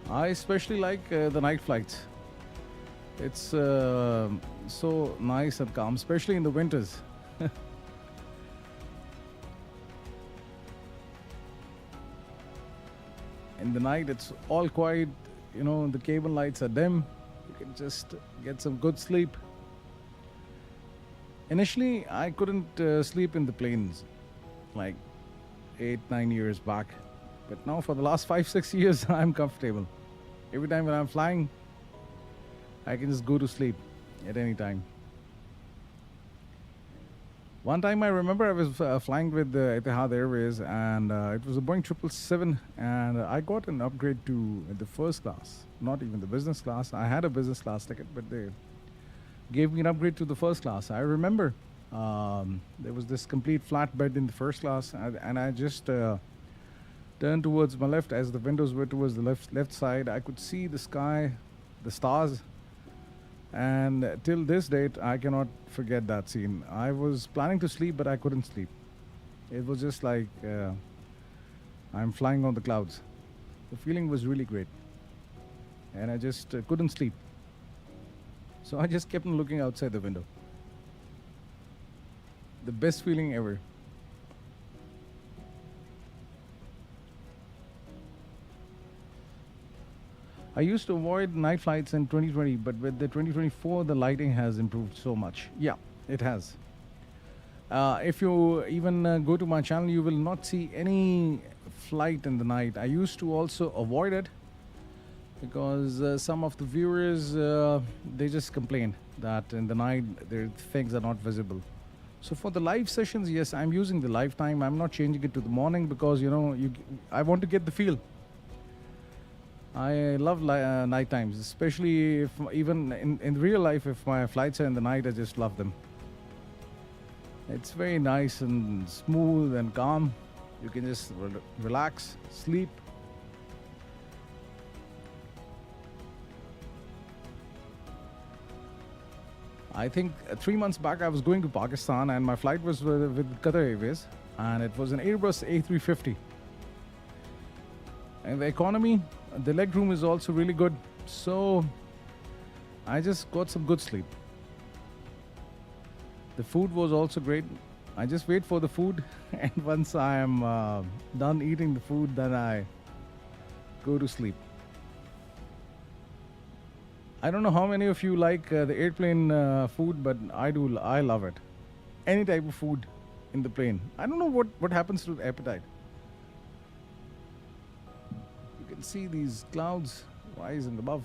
A: I especially like the night flights. It's so nice and calm, especially in the winters. In the night, it's all quiet. You know, the cabin lights are dim. You can just get some good sleep. Initially, I couldn't sleep in the planes like 8, 9 years back. But now for the last 5, 6 years, I'm comfortable. Every time when I'm flying, I can just go to sleep at any time. One time I remember I was flying with Etihad Airways, and it was a Boeing 777, and I got an upgrade to the first class, not even the business class. I had a business class ticket, but they gave me an upgrade to the first class. I remember there was this complete flat bed in the first class, and I just turned towards my left as the windows were towards the left side. I could see the sky, the stars, and till this date, I cannot forget that scene. I was planning to sleep, but I couldn't sleep. It was just like I'm flying on the clouds. The feeling was really great, and I just couldn't sleep. So I just kept on looking outside the window. The best feeling ever. I used to avoid night flights in 2020, but with the 2024, the lighting has improved so much. Yeah, it has. If you even go to my channel, you will not see any flight in the night. I used to also avoid it because some of the viewers, they just complain that in the night, things are not visible. So for the live sessions, yes, I'm using the live time. I'm not changing it to the morning because, you know, I want to get the feel. I love night times, especially if even in real life, if my flights are in the night, I just love them. It's very nice and smooth and calm. You can just relax, sleep. I think 3 months back, I was going to Pakistan, and my flight was with Qatar Airways, and it was an Airbus A350. And the economy, the leg room is also really good. So I just got some good sleep. The food was also great. I just wait for the food, and once I am done eating the food, then I go to sleep. I don't know how many of you like the airplane food, but I do. I love it. Any type of food in the plane. I don't know what happens to the appetite. You can see these clouds rising above.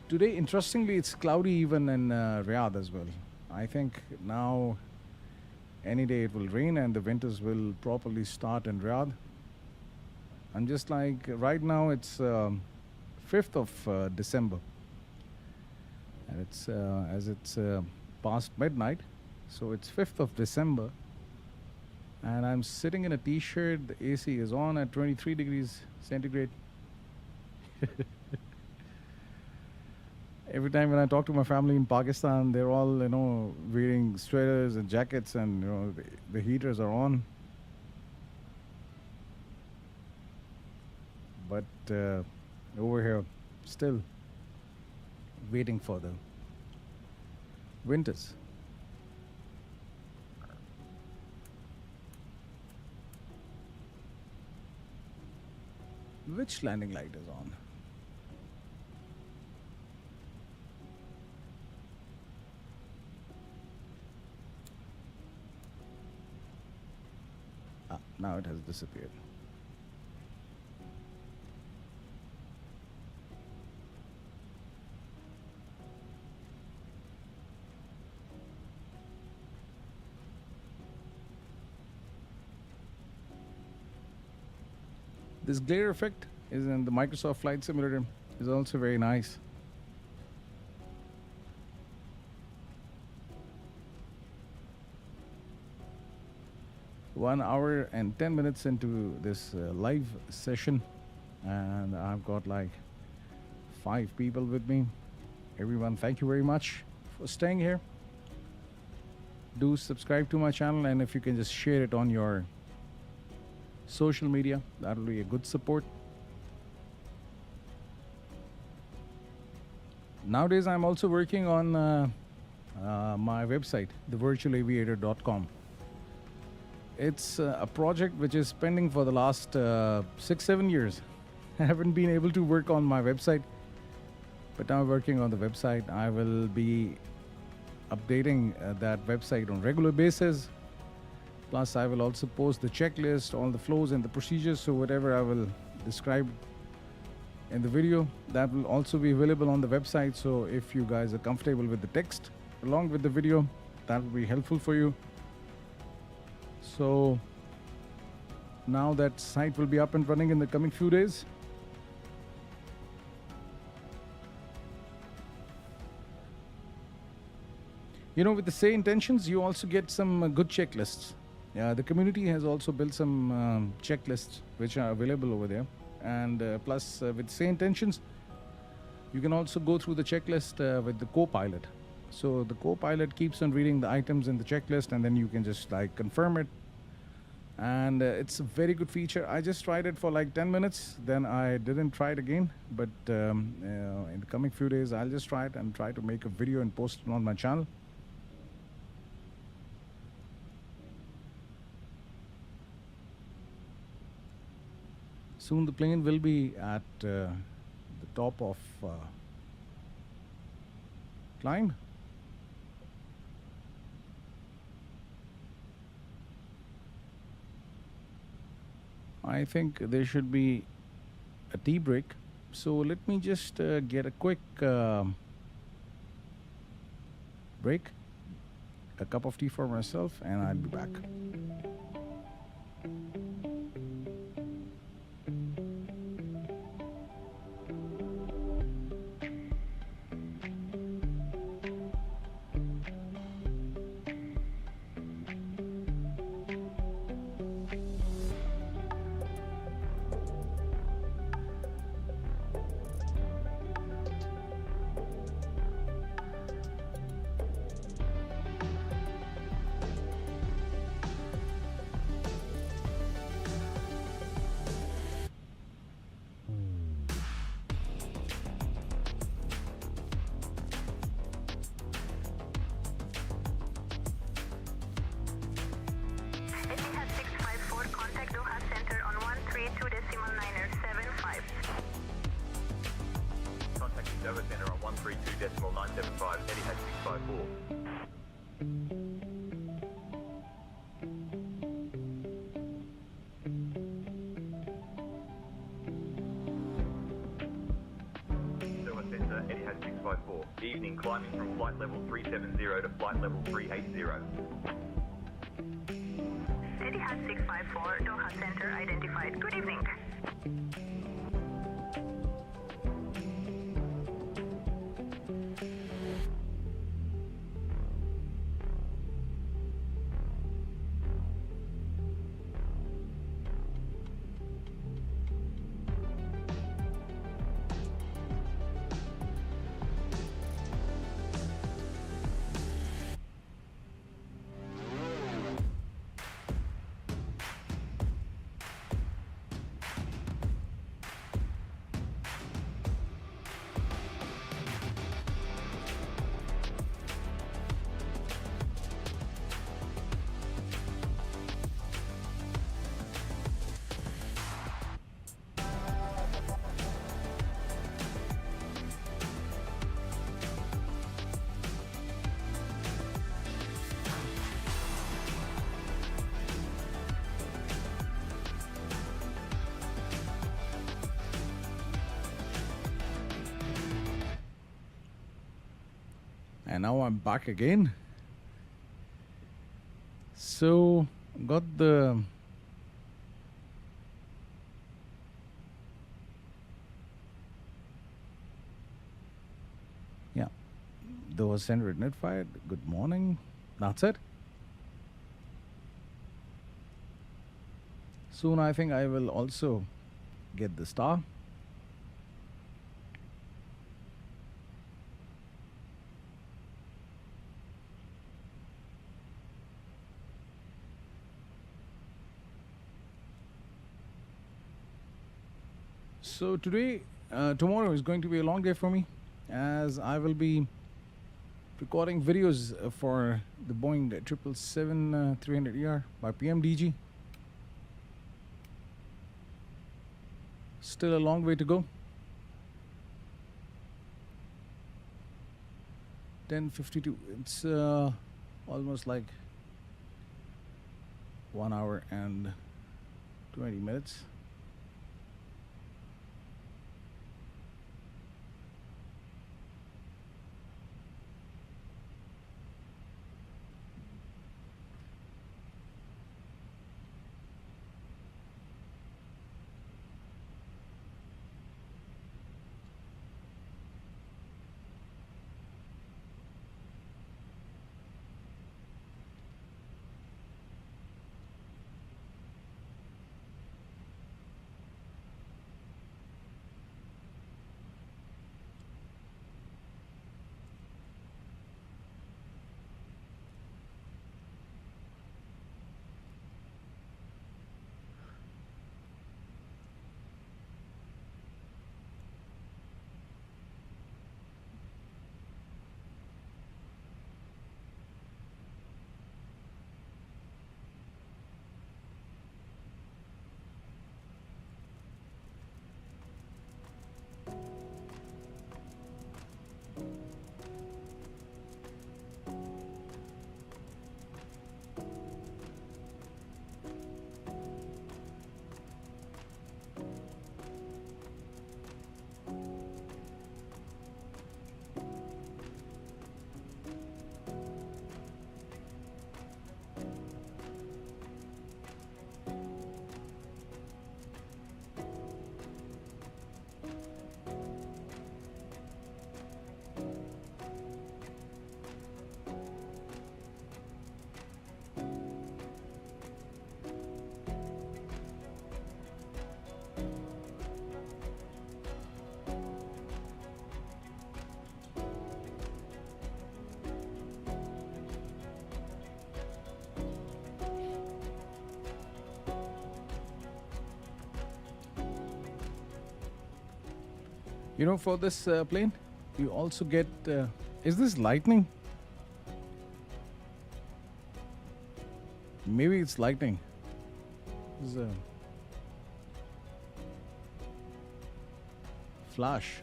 A: Today, interestingly, it's cloudy even in Riyadh as well. I think now any day it will rain and the winters will properly start in Riyadh. I'm just like, right now it's 5th of December. And it's as it's past midnight, so it's 5th of December. And I'm sitting in a t-shirt, the AC is on at 23 degrees centigrade. Every time when I talk to my family in Pakistan, they're all, you know, wearing sweaters and jackets, and, you know, the heaters are on. But over here, still waiting for the winters. Which landing light is on? Ah, now it has disappeared. This glare effect is in the Microsoft Flight Simulator is also very nice. One hour and 10 minutes into this live session, and I've got like 5 people with me. Everyone, thank you very much for staying here. Do subscribe to my channel, and if you can just share it on your social media, that'll be a good support. Nowadays, I'm also working on my website, thevirtualaviator.com. It's a project which is pending for the last 6-7 years. I haven't been able to work on my website, but now I'm working on the website. I will be updating that website on regular basis. Plus, I will also post the checklist, all the flows and the procedures. So whatever I will describe in the video, that will also be available on the website. So if you guys are comfortable with the text along with the video, that will be helpful for you. So now that site will be up and running in the coming few days. You know, with the Sayintentions, you also get some good checklists. Yeah, the community has also built some checklists which are available over there. And plus, with Sayintentions, you can also go through the checklist with the co-pilot. So the co-pilot keeps on reading the items in the checklist, and then you can just like confirm it. And it's a very good feature. I just tried it for like 10 minutes, then I didn't try it again. But in the coming few days, I'll just try it and try to make a video and post it on my channel. Soon the plane will be at the top of climb. I think there should be a tea break. So let me just get a quick break, a cup of tea for myself, and I'll be back.
G: Evening, climbing from flight level 370 to flight level 380.
C: Etihad 654, Doha Center identified. Good evening.
A: And now I'm back again. So got the Though sender notified. Good morning. That's it. Soon I think I will also get the star. So tomorrow is going to be a long day for me, as I will be recording videos for the Boeing 777-300ER by PMDG. Still a long way to go. 10:52. It's almost like 1 hour and 20 minutes. You know, for this plane, you also get. Is this lightning? Maybe it's lightning. This is a flash.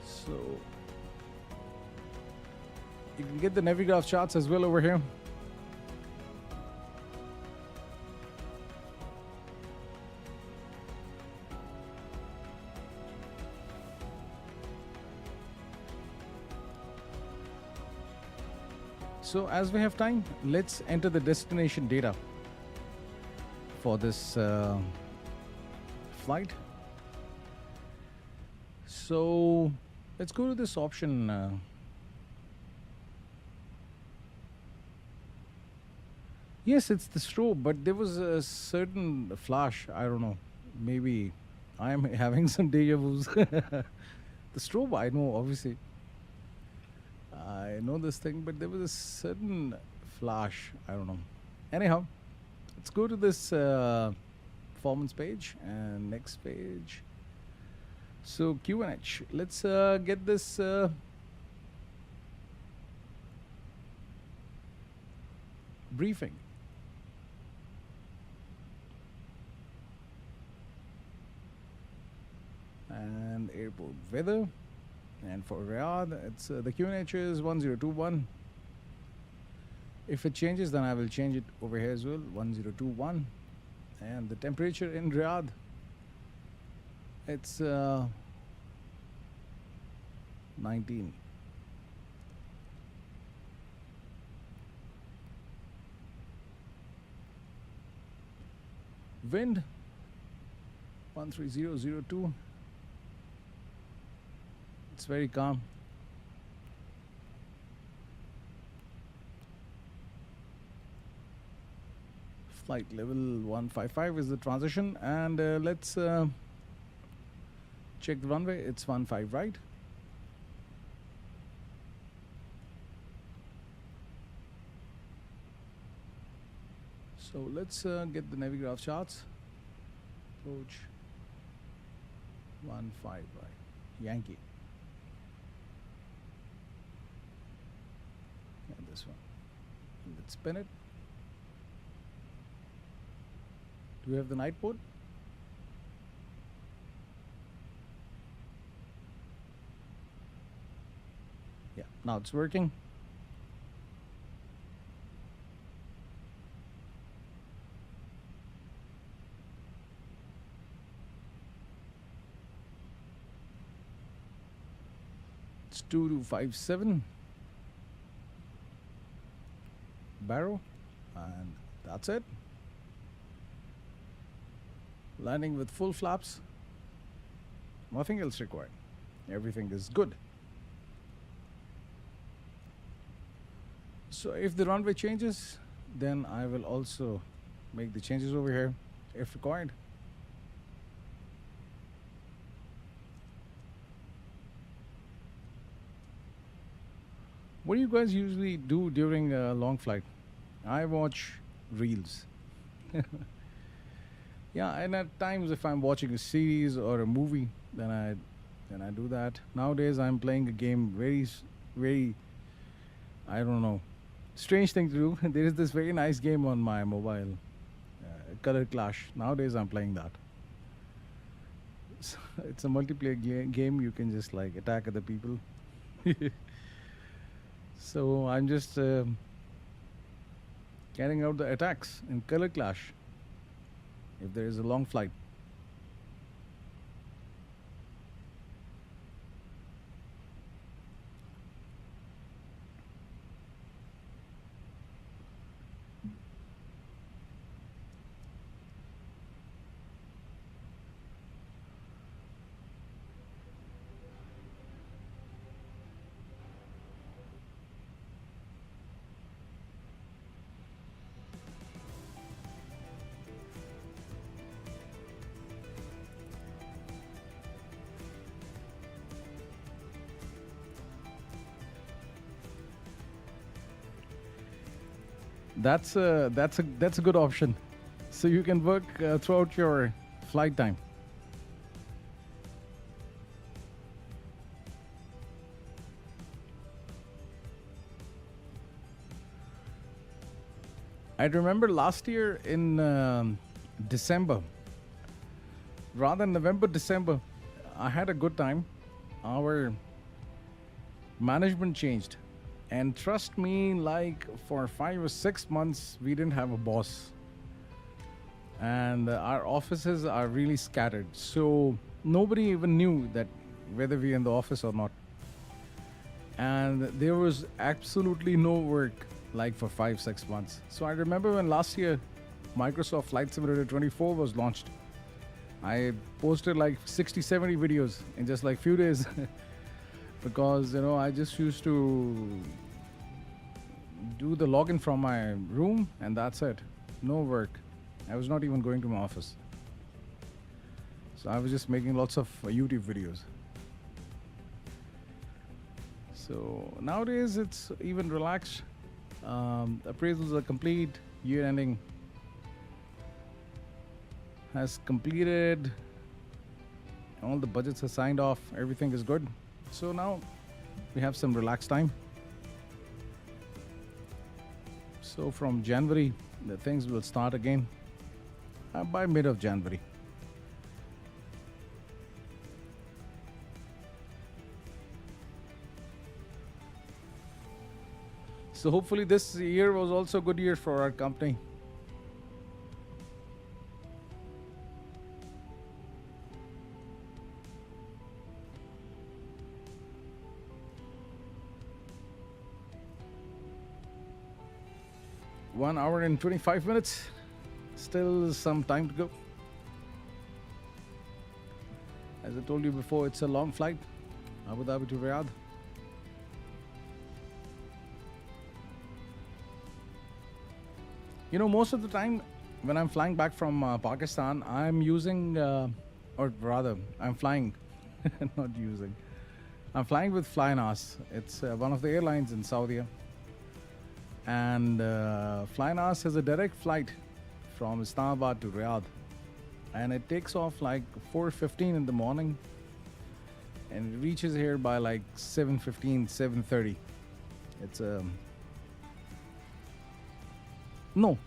A: So you can get the Navigraph charts as well over here. So as we have time, let's enter the destination data for this flight. So let's go to this option. Yes, it's the strobe, but there was a certain flash. I don't know. Maybe I am having some deja vus. The strobe, I know, obviously. I know this thing, but there was a certain flash. I don't know. Anyhow, let's go to this performance page and next page. So QNH. Let's get this. Briefing. And airport weather. And for Riyadh, it's the QNH is 1021. If it changes, then I will change it over here as well. 1021. And the temperature in Riyadh, it's 19. Wind 13002. It's very calm. Flight level 155 is the transition, and let's check the runway. It's 15 right. So let's get the Navigraph charts. Approach 15 right. Yankee. And this one. Let's spin it. Do we have the night mode? Yeah, now it's working. It's 2257 barrow, and that's it. Landing with full flaps. Nothing else required. Everything is good. So if the runway changes, then I will also make the changes over here if required. What do you guys usually do during a long flight? I watch reels. Yeah, and at times if I'm watching a series or a movie, then I do that. Nowadays I'm playing a game, very, I don't know, strange thing to do. There is this very nice game on my mobile, Color Clash. Nowadays I'm playing that. So it's a multiplayer game. You can just like attack other people. So I'm just carrying out the attacks in Color Clash if there is a long flight. That's a good option. So you can work throughout your flight time. I remember last year in December, rather November, December, I had a good time. Our management changed. And trust me, like for 5 or 6 months, we didn't have a boss. And our offices are really scattered. So nobody even knew that whether we're in the office or not. And there was absolutely no work like for 5-6 months. So I remember when last year Microsoft Flight Simulator 24 was launched, I posted like 60-70 videos in just like few days. Because I just used to do the login from my room and that's it. No work. I was not even going to my office. So I was just making lots of YouTube videos. So nowadays it's even relaxed. Appraisals are complete. Year ending has completed. All the budgets are signed off. Everything is good. So now we have some relaxed time. So from January, the things will start again by mid of January. So hopefully this year was also a good year for our company. (1 hour and 25 minutes). Still some time to go. As I told you before, it's a long flight, Abu Dhabi to Riyadh. You know, most of the time when I'm flying back from Pakistan, I'm using, or rather, I'm flying, not using. I'm flying with Flynas. It's one of the airlines in Saudi. And Flynas has a direct flight from Islamabad to Riyadh. And it takes off like 4:15 in the morning. And it reaches here by like 7:15, 7:30. It's no,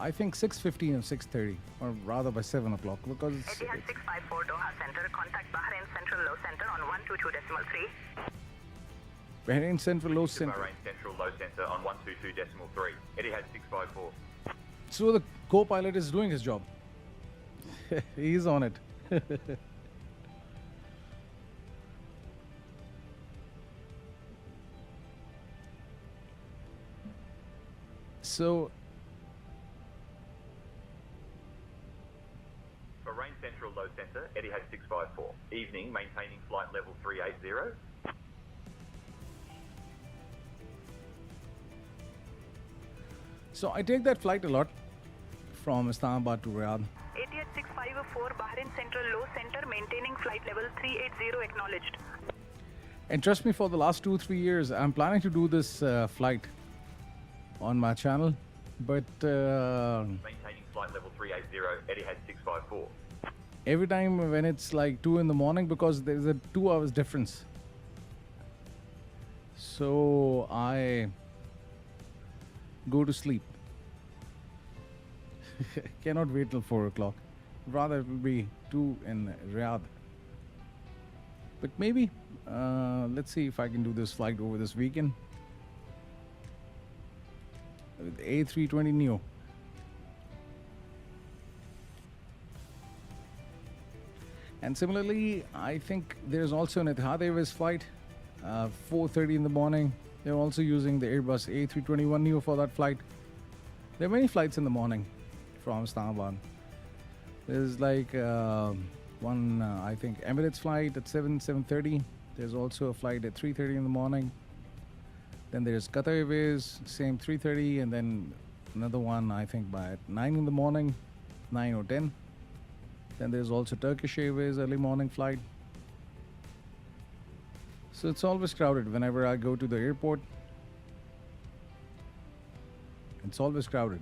A: I think 6:15 or 6:30, or rather by 7 o'clock, because it's
C: Etihad 654 Doha Center. Contact Bahrain Central Low Center on 122.3.
A: Bahrain Central Low Center.
G: Bahrain Central Low Center on 122.3. Etihad 654.
A: So the co-pilot is doing his job. He's on it. So
G: Bahrain Central Low Center, Etihad 654. Evening, maintaining flight level 380.
A: So I take that flight a lot from Islamabad to Riyadh.
C: Etihad 654 Bahrain Central Low Center, maintaining flight level 380, acknowledged.
A: And trust me, for the last 2-3 years, I'm planning to do this flight on my channel. But
G: Maintaining flight level 380, Etihad 654.
A: every time when it's like 2 in the morning, because there's a 2 hours difference. So I go to sleep. Cannot wait till 4 o'clock. Rather, it will be 2 in Riyadh. But maybe, let's see if I can do this flight over this weekend. With A320NEO. And similarly, I think there's also an Etihad Airways flight, 4:30 in the morning. They're also using the Airbus A321NEO for that flight. There are many flights in the morning from Islamabad. There's like one, I think, Emirates flight at 7:30. There's also a flight at 3:30 in the morning. Then there's Qatar Airways, same 3:30, and then another one, I think, by 9 in the morning, 9 or 10. Then there's also Turkish Airways early morning flight. So it's always crowded whenever I go to the airport. It's always crowded.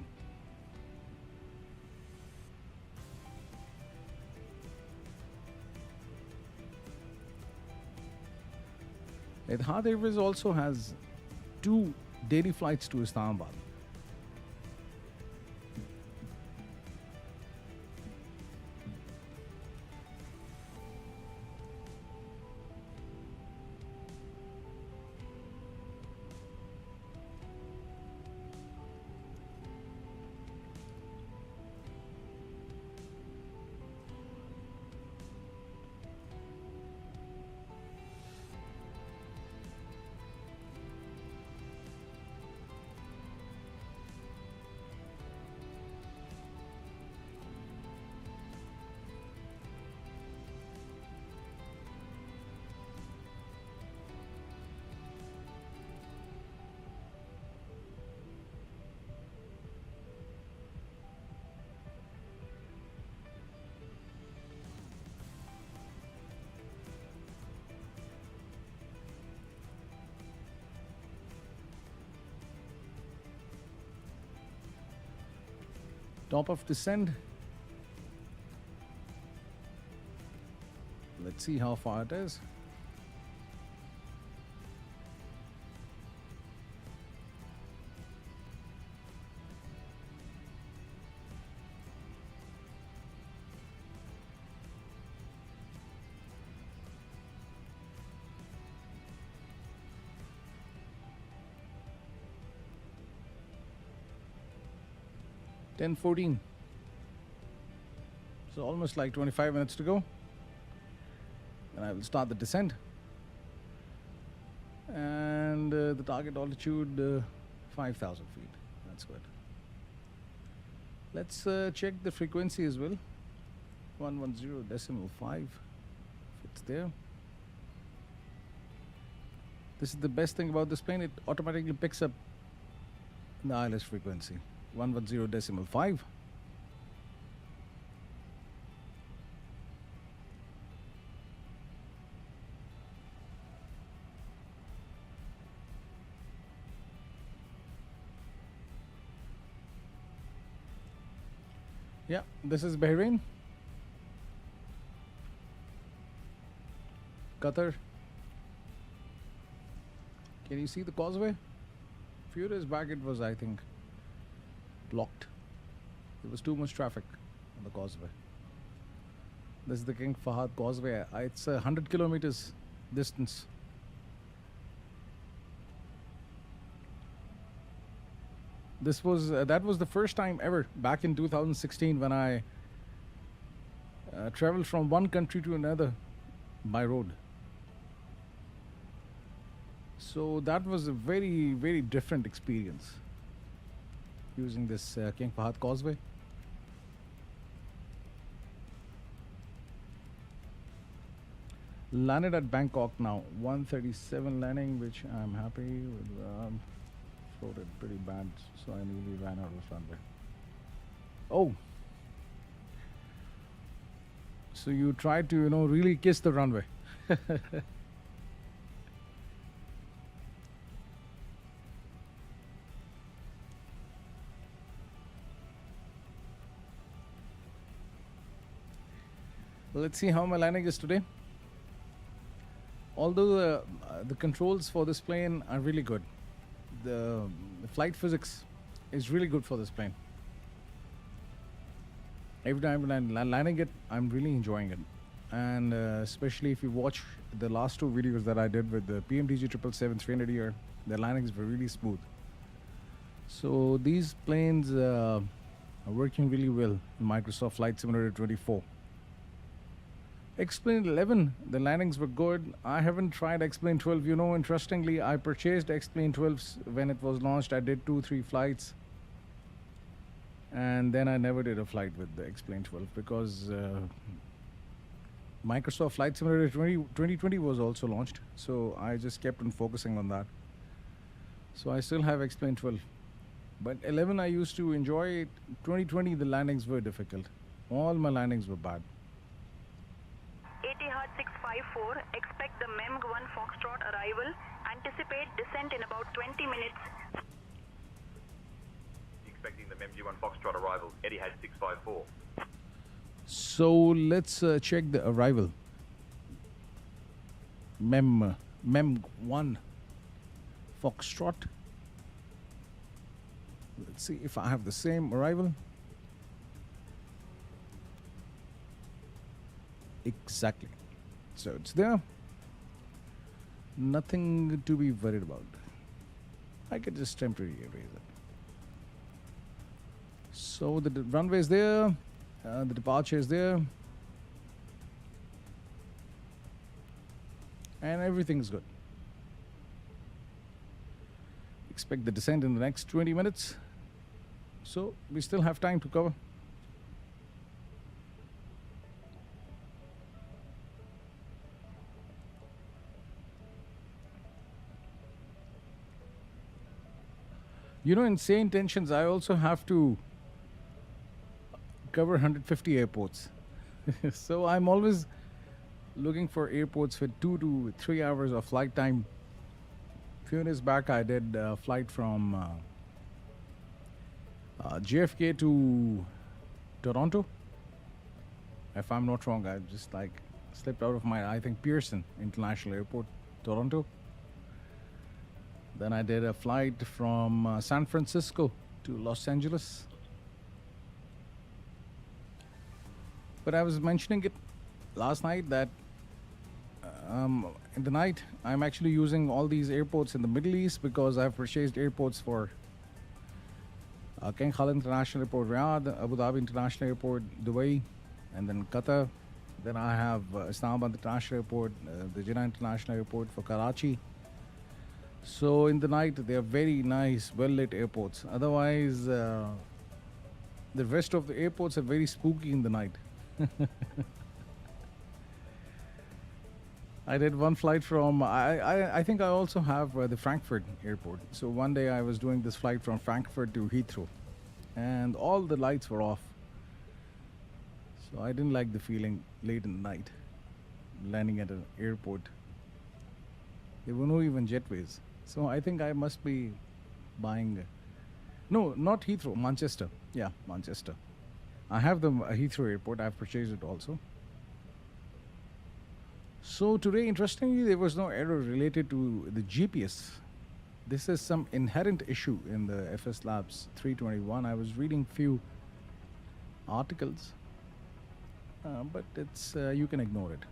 A: Etihad Airways also has 2 daily flights to Islamabad. Top of descent. Let's see how far it is. (10:14). So almost like 25 minutes to go. And I will start the descent. And the target altitude 5,000 feet. That's good. Let's check the frequency as well. 110.5. If it's there. This is the best thing about this plane. It automatically picks up the ILS frequency. 110.5. Yeah, this is Bahrain, Qatar. Can you see the causeway? A few days back it was, I think, blocked. There was too much traffic on the causeway. This is the King Fahad Causeway. It's 100 kilometers distance. This was that was the first time ever back in 2016 when I traveled from one country to another by road. So that was a very, very different experience using this King Fahad Causeway. Landed at Bangkok now, 137 landing, which I'm happy with. Floated pretty bad, so I nearly ran out of runway. Oh, so you tried to, really kiss the runway. Let's see how my landing is today. Although the controls for this plane are really good, the flight physics is really good for this plane. Every time when I'm landing it, I'm really enjoying it. And especially if you watch the last two videos that I did with the PMDG 777-300ER, the landings were really smooth. So these planes are working really well in Microsoft Flight Simulator 24. X-Plane 11, the landings were good. I haven't tried X-Plane 12. Interestingly, I purchased X-Plane 12s when it was launched. I did 2-3 flights. And then I never did a flight with the X-Plane 12 because Microsoft Flight Simulator 2020 was also launched. So I just kept on focusing on that. So I still have X-Plane 12. But 11 I used to enjoy. 2020 the landings were difficult. All my landings were bad.
C: Etihad 654, expect the MEM-1 Foxtrot arrival. Anticipate descent in about 20 minutes.
G: Expecting the MEM-1 Foxtrot arrival, Etihad 654.
A: So let's check the arrival. MEM-1 Foxtrot. Let's see if I have the same arrival. Exactly. So it's there. Nothing to be worried about. I could just temporarily erase it. So the runway is there. The departure is there. And everything's good. Expect the descent in the next 20 minutes. So we still have time to cover. In Sayintentions, I also have to cover 150 airports. So I'm always looking for airports with 2 to 3 hours of flight time. A few days back, I did a flight from JFK to Toronto. If I'm not wrong, I just slipped out of I think Pearson International Airport, Toronto. Then I did a flight from San Francisco to Los Angeles. But I was mentioning it last night that in the night I'm actually using all these airports in the Middle East because I've purchased airports for King Khalid International Airport, Riyadh, Abu Dhabi International Airport, Dubai, and then Qatar. Then I have Islamabad International Airport, the Jinnah International Airport for Karachi. So in the night, they are very nice, well-lit airports. Otherwise, The rest of the airports are very spooky in the night. I did one flight from, I think I also have the Frankfurt airport. So one day I was doing this flight from Frankfurt to Heathrow, and all the lights were off. So I didn't like the feeling late in the night, landing at an airport. There were no even jetways. So I think I must be buying, no, not Heathrow, Manchester. Yeah, Manchester. I have the Heathrow airport, I've purchased it also. So today, interestingly, there was no error related to the GPS. This is some inherent issue in the FSLabs 321. I was reading few articles, but it's you can ignore it.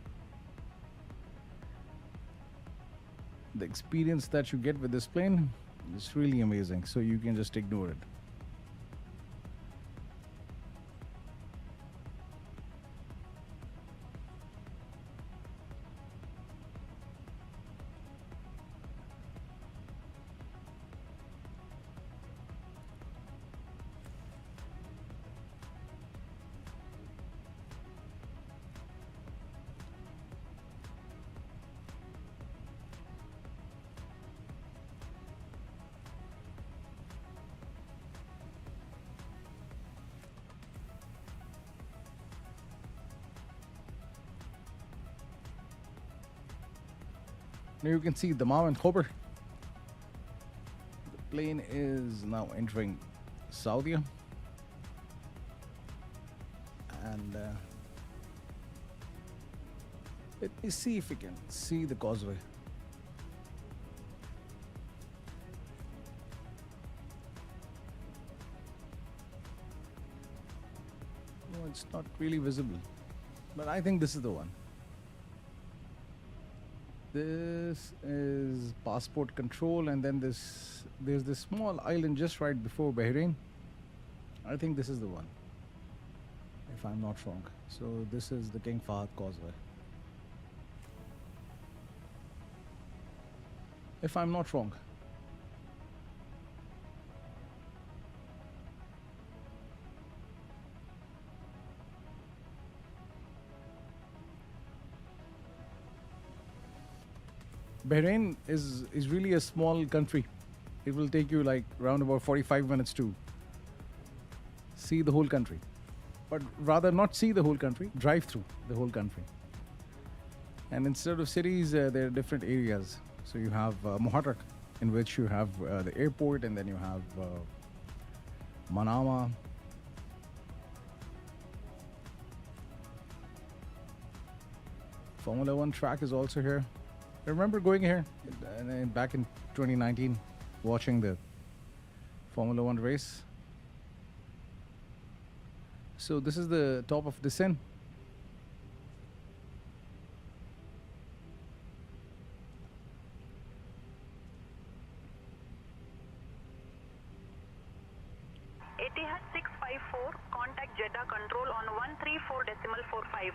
A: The experience that you get with this plane is really amazing, so you can just ignore it. Now you can see the Mom and Khobar. The plane is now entering Saudi. And let me see if we can see the causeway. No, it's not really visible, but I think this is the one. This is passport control, and then there's this small island just right before Bahrain. I think this is the one, if I'm not wrong. So this is the King Fahd Causeway, if I'm not wrong. Bahrain is really a small country. It will take you like around about 45 minutes to see the whole country. But rather not see the whole country, drive through the whole country. And instead of cities, there are different areas. So you have Muharraq, in which you have the airport, and then you have Manama. Formula One track is also here. I remember going here back in 2019, watching the Formula One race. So this is the top of descent.
C: Etihad 654, contact Jeddah control on 134.45.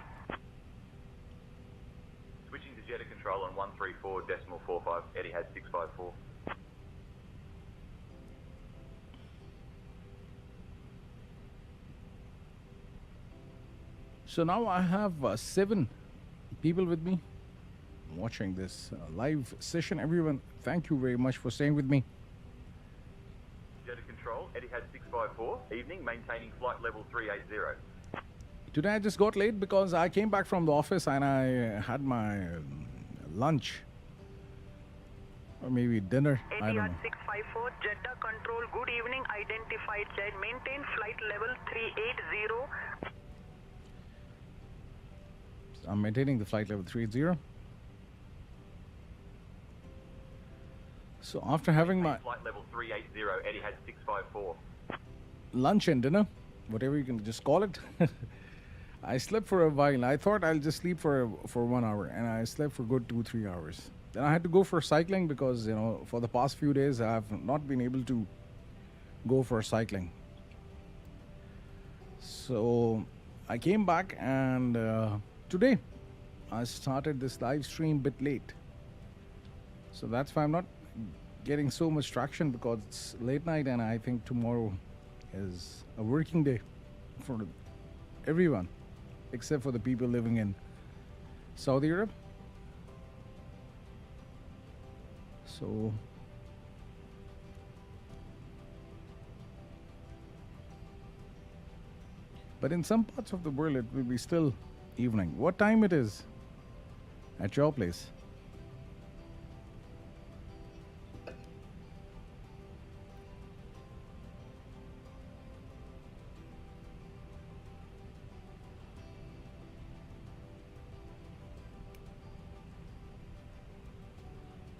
G: Switching to Jeddah control on 134.45, Etihad 654.
A: So now I have 7 people with me watching this live session. Everyone, thank you very much for staying with me.
G: Jeddah control, Etihad 654, evening, maintaining flight level 380.
A: Today I just got late because I came back from the office and I had my lunch, or maybe dinner, I don't know.
C: Etihad 654, Jeddah control, good evening, identified jet, maintain flight level 380.
A: I'm maintaining the flight level 380. So after having my
G: Flight level 380, Etihad 654.
A: lunch and dinner, whatever you can just call it, I slept for a while. I thought I'll just sleep for 1 hour, and I slept for good 2-3 hours. Then I had to go for cycling because, you know, for the past few days I have not been able to go for cycling. So I came back, and today I started this live stream a bit late. So that's why I'm not getting so much traction, because it's late night and I think tomorrow is a working day. for everyone except for the people living in Saudi Arab. So but in some parts of the world it will be still evening. What time it is at your place?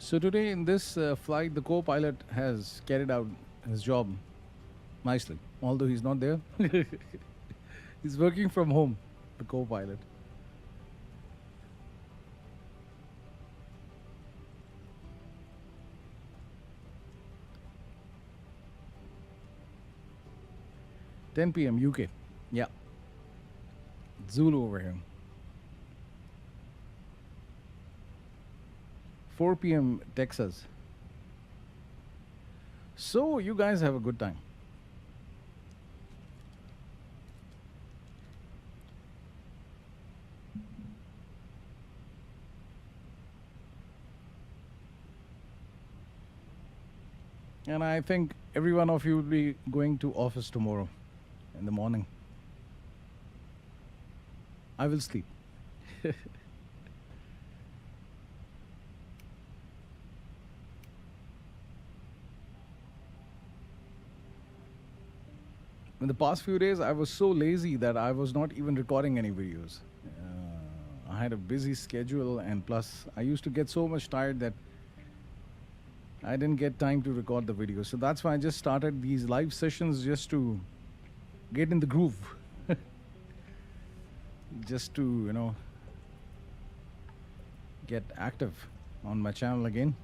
A: So today in this flight, the co-pilot has carried out his job nicely, although he's not there. He's working from home, the co-pilot. (10 p.m. UK). Yeah, Zulu over here. 4 p.m. Texas. So you guys have a good time. And I think every one of you will be going to office tomorrow in the morning. I will sleep. In the past few days, I was so lazy that I was not even recording any videos. I had a busy schedule, and plus, I used to get so much tired that I didn't get time to record the videos. So that's why I just started these live sessions just to get in the groove. Just to, get active on my channel again.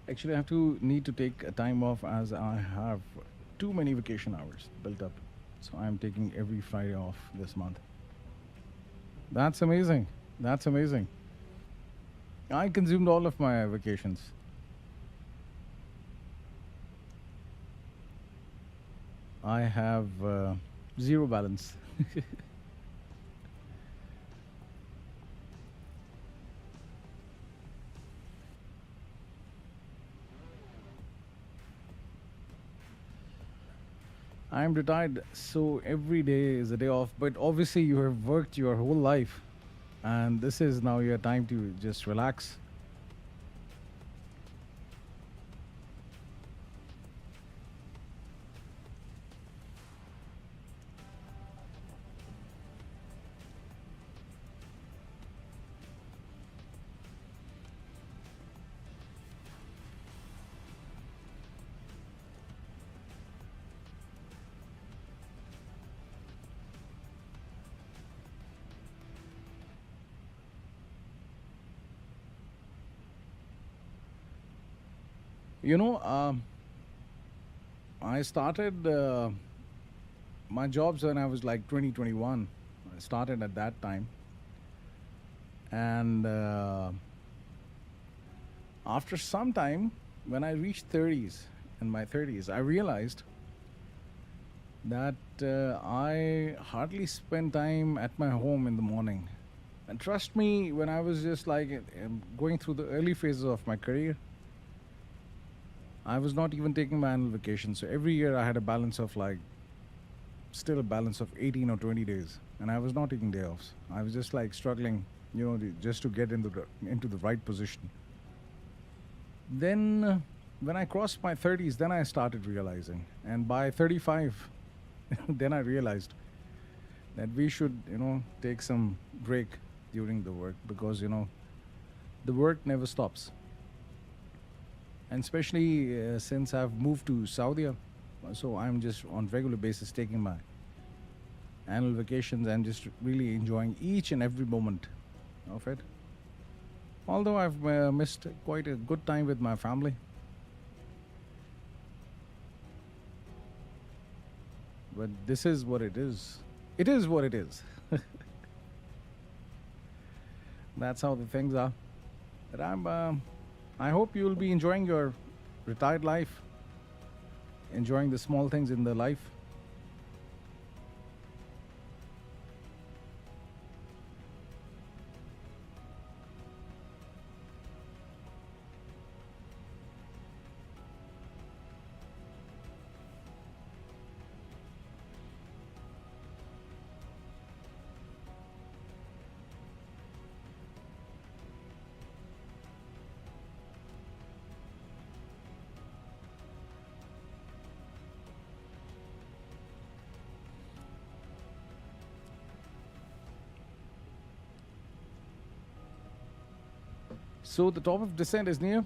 A: Actually, I need to take a time off as I have too many vacation hours built up. So I'm taking every Friday off this month. That's amazing. That's amazing. I consumed all of my vacations. I have zero balance. I'm retired, so every day is a day off. But obviously, you have worked your whole life, and this is now your time to just relax. I started my jobs when I was like 2021. I started at that time. And after some time, when I reached 30s, in my 30s, I realized that I hardly spend time at my home in the morning. And trust me, when I was just like going through the early phases of my career, I was not even taking my annual vacation. So every year I had a balance of still a balance of 18 or 20 days. And I was not taking day offs. I was just struggling, just to get into the right position. Then when I crossed my 30s, then I started realizing. And by 35, then I realized that we should, take some break during the work because, the work never stops. And especially since I've moved to Saudi, so I'm just on regular basis taking my annual vacations and just really enjoying each and every moment of it. Although I've missed quite a good time with my family. But this is what it is. It is what it is. That's how the things are. But I hope you'll be enjoying your retired life, enjoying the small things in the life. So the top of descent is near.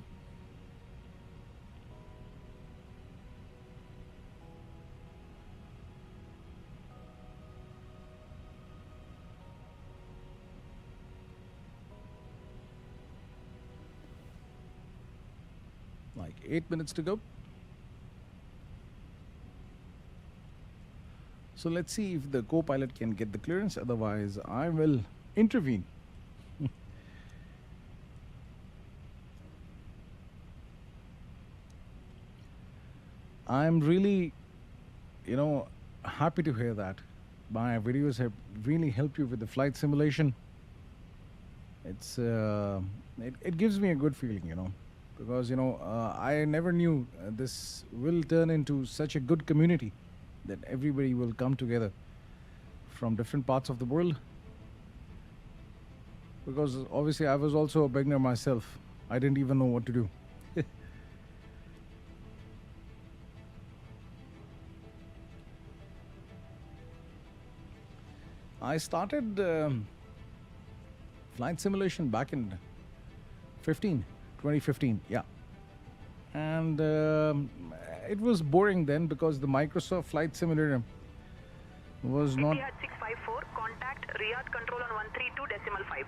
A: Like 8 minutes to go. So let's see if the co-pilot can get the clearance. Otherwise, I will intervene. I'm really, happy to hear that. My videos have really helped you with the flight simulation. It gives me a good feeling, because I never knew this will turn into such a good community that everybody will come together from different parts of the world. Because obviously I was also a beginner myself. I didn't even know what to do. I started flight simulation back in 2015, yeah. And it was boring then because the Microsoft Flight Simulator was not...
C: Etihad 654, contact Riyadh control on 132.5.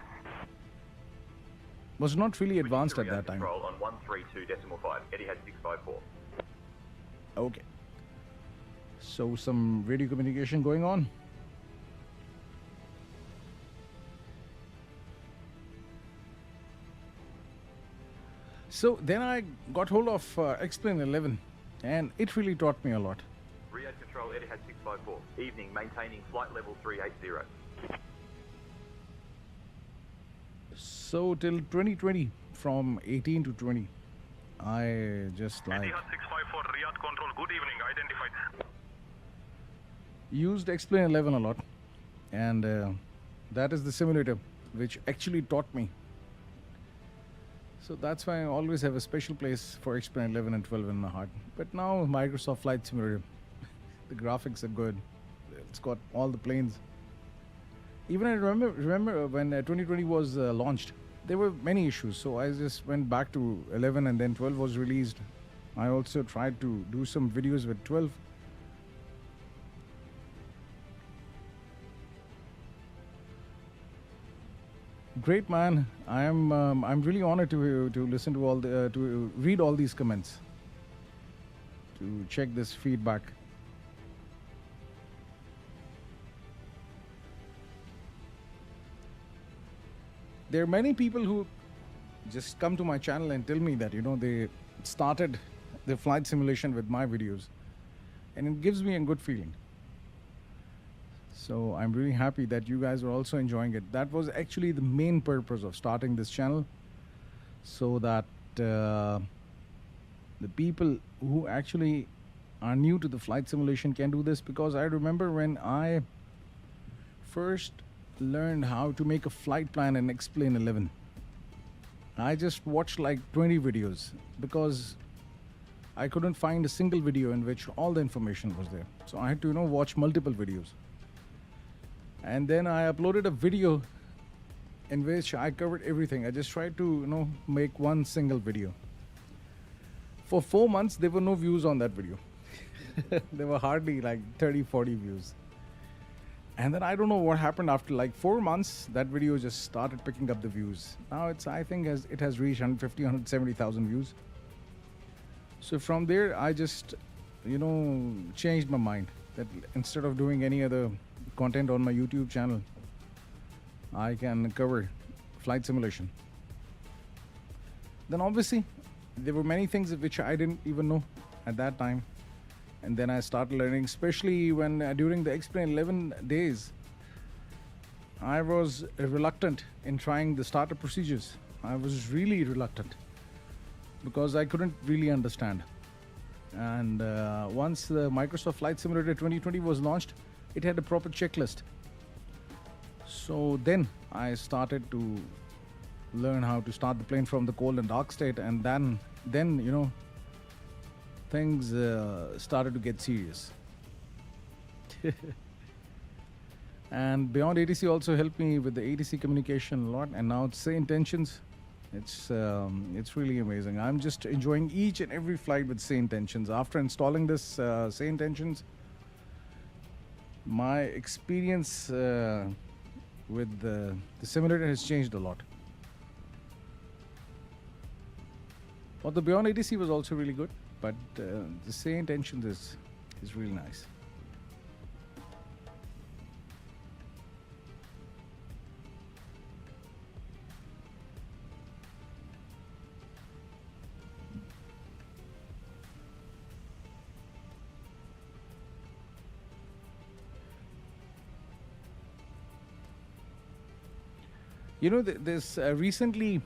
A: Was not really advanced at that time.
G: Control on 132.5, Etihad 654.
A: Okay. So some radio communication going on. So then I got hold of Explain 11 and it really taught me a lot.
G: Riyadh Control, Etihad 654. Evening, maintaining flight level 380.
E: So till 2020, from 18 to 20, I just like...
H: Etihad 654, Riyadh Control, good evening, identified.
A: Used Explain 11 a lot. And that is the simulator which actually taught me. So that's why I always have a special place for Explain 11 and 12 in my heart. But now Microsoft Flight Simulator, the graphics are good. It's got all the planes. Even I remember when 2020 was launched, there were many issues. So I just went back to 11 and then 12 was released. I also tried to do some videos with 12. Great, man. I'm really honored to listen to all the to read all these comments, to check this feedback. There are many people who just come to my channel and tell me that they started the flight simulation with my videos, and it gives me a good feeling. So I'm really happy that you guys are also enjoying it. That was actually the main purpose of starting this channel, so that the people who actually are new to the flight simulation can do this. Because I remember when I first learned how to make a flight plan in Explain 11, I just watched like 20 videos because I couldn't find a single video in which all the information was there. So I had to, watch multiple videos. And then I uploaded a video in which I covered everything. I just tried to, make one single video. For 4 months, there were no views on that video. There were hardly like 30, 40 views. And then I don't know what happened after like 4 months, that video just started picking up the views. Now I think it has reached 150, 170,000 views. So from there, I just, changed my mind that instead of doing any other content on my YouTube channel, I can cover flight simulation. Then obviously, there were many things which I didn't even know at that time. And then I started learning, especially when during the Explain 11 days, I was reluctant in trying the startup procedures. I was really reluctant because I couldn't really understand. And once the Microsoft Flight Simulator 2020 was launched, it had a proper checklist. So then I started to learn how to start the plane from the cold and dark state, and then things started to get serious. And Beyond ATC also helped me with the ATC communication a lot, and now it's Sayintentions. It's really amazing. I'm just enjoying each and every flight with Sayintentions. After installing this Sayintentions, my experience with the simulator has changed a lot. Well, the Beyond ATC was also really good, but the Sayintentions is really nice. This recently,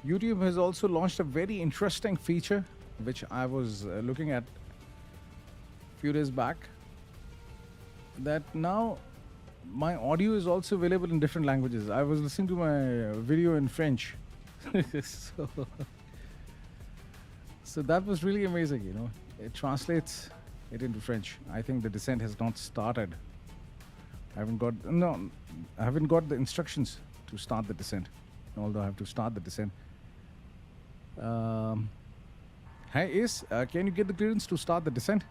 A: YouTube has also launched a very interesting feature, which I was looking at a few days back, that now my audio is also available in different languages. I was listening to my video in French. So that was really amazing, It translates it into French. I think the descent has not started. I haven't got the instructions to start the descent, although I have to start the descent. Hey Ace, can you get the clearance to start the descent?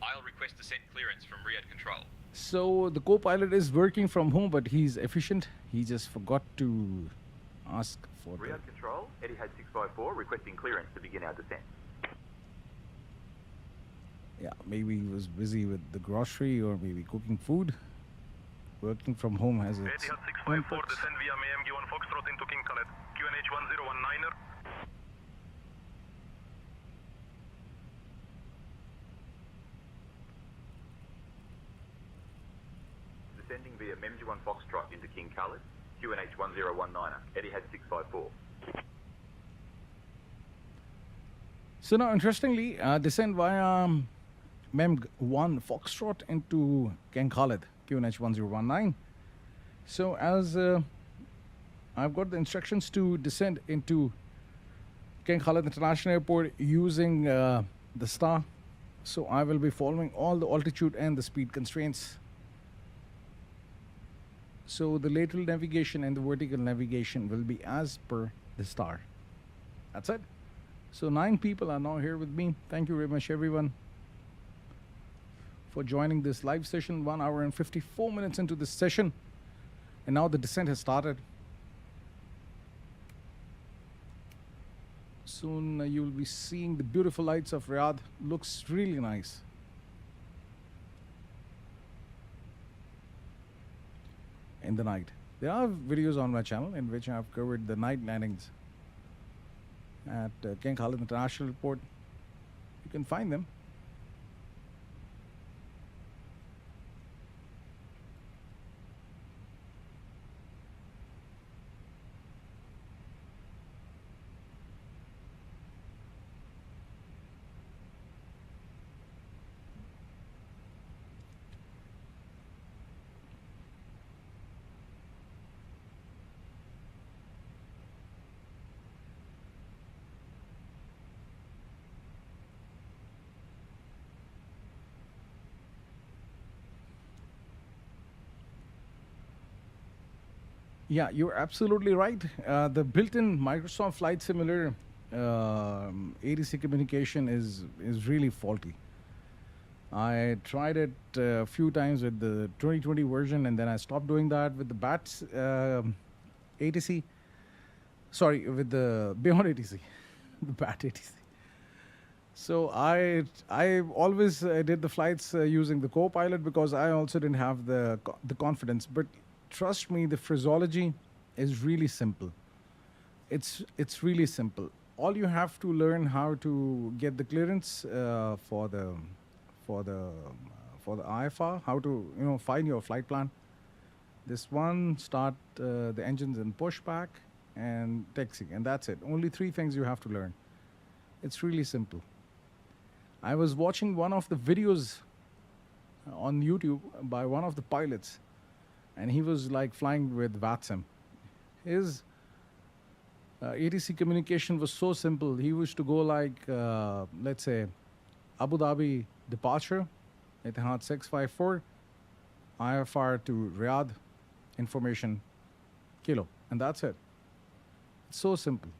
F: I'll request descent clearance from Riyadh Control.
A: So the co-pilot is working from home, but he's efficient. He just forgot to ask for
G: Riyadh Control, Etihad 654, requesting clearance to begin our descent.
A: Yeah, maybe he was busy with the grocery or maybe cooking food. Working from home has its
H: Etihad 654, descend via MG 1 Foxtrot into King Khaled, QNH 1019er.
G: Descending via MG 1 Foxtrot into King Khaled, QNH 1019er, Etihad 654.
A: So now, interestingly, descend via MEM 1 Foxtrot into King Khaled, QNH 1019. So as I've got the instructions to descend into King Khaled International Airport using the star. So I will be following all the altitude and the speed constraints. So the lateral navigation and the vertical navigation will be as per the star. That's it. So 9 people are now here with me. Thank you very much, everyone, for joining this live session. 1 hour and 54 minutes into this session. And now the descent has started. Soon you will be seeing the beautiful lights of Riyadh. Looks really nice. In the night. There are videos on my channel in which I have covered the night landings at King Khaled International Airport. You can find them. Yeah, you're absolutely right. The built-in Microsoft Flight Simulator ATC communication is really faulty. I tried it a few times with the 2020 version, and then I stopped doing that with the BATS ATC. Sorry, with the Beyond ATC, the BAT ATC. So I always did the flights using the co-pilot because I also didn't have the confidence. But trust me, the phraseology is really simple. It's really simple. All you have to learn how to get the clearance for the for the IFR, how to find your flight plan. This one, start the engines in pushback and taxi, and that's it. Only three things you have to learn. It's really simple. I was watching one of the videos on YouTube by one of the pilots, and he was like flying with VATSIM. His ATC communication was so simple. He used to go like, let's say, Abu Dhabi departure, Etihad 654, IFR to Riyadh, information, kilo, and that's it. It's so simple.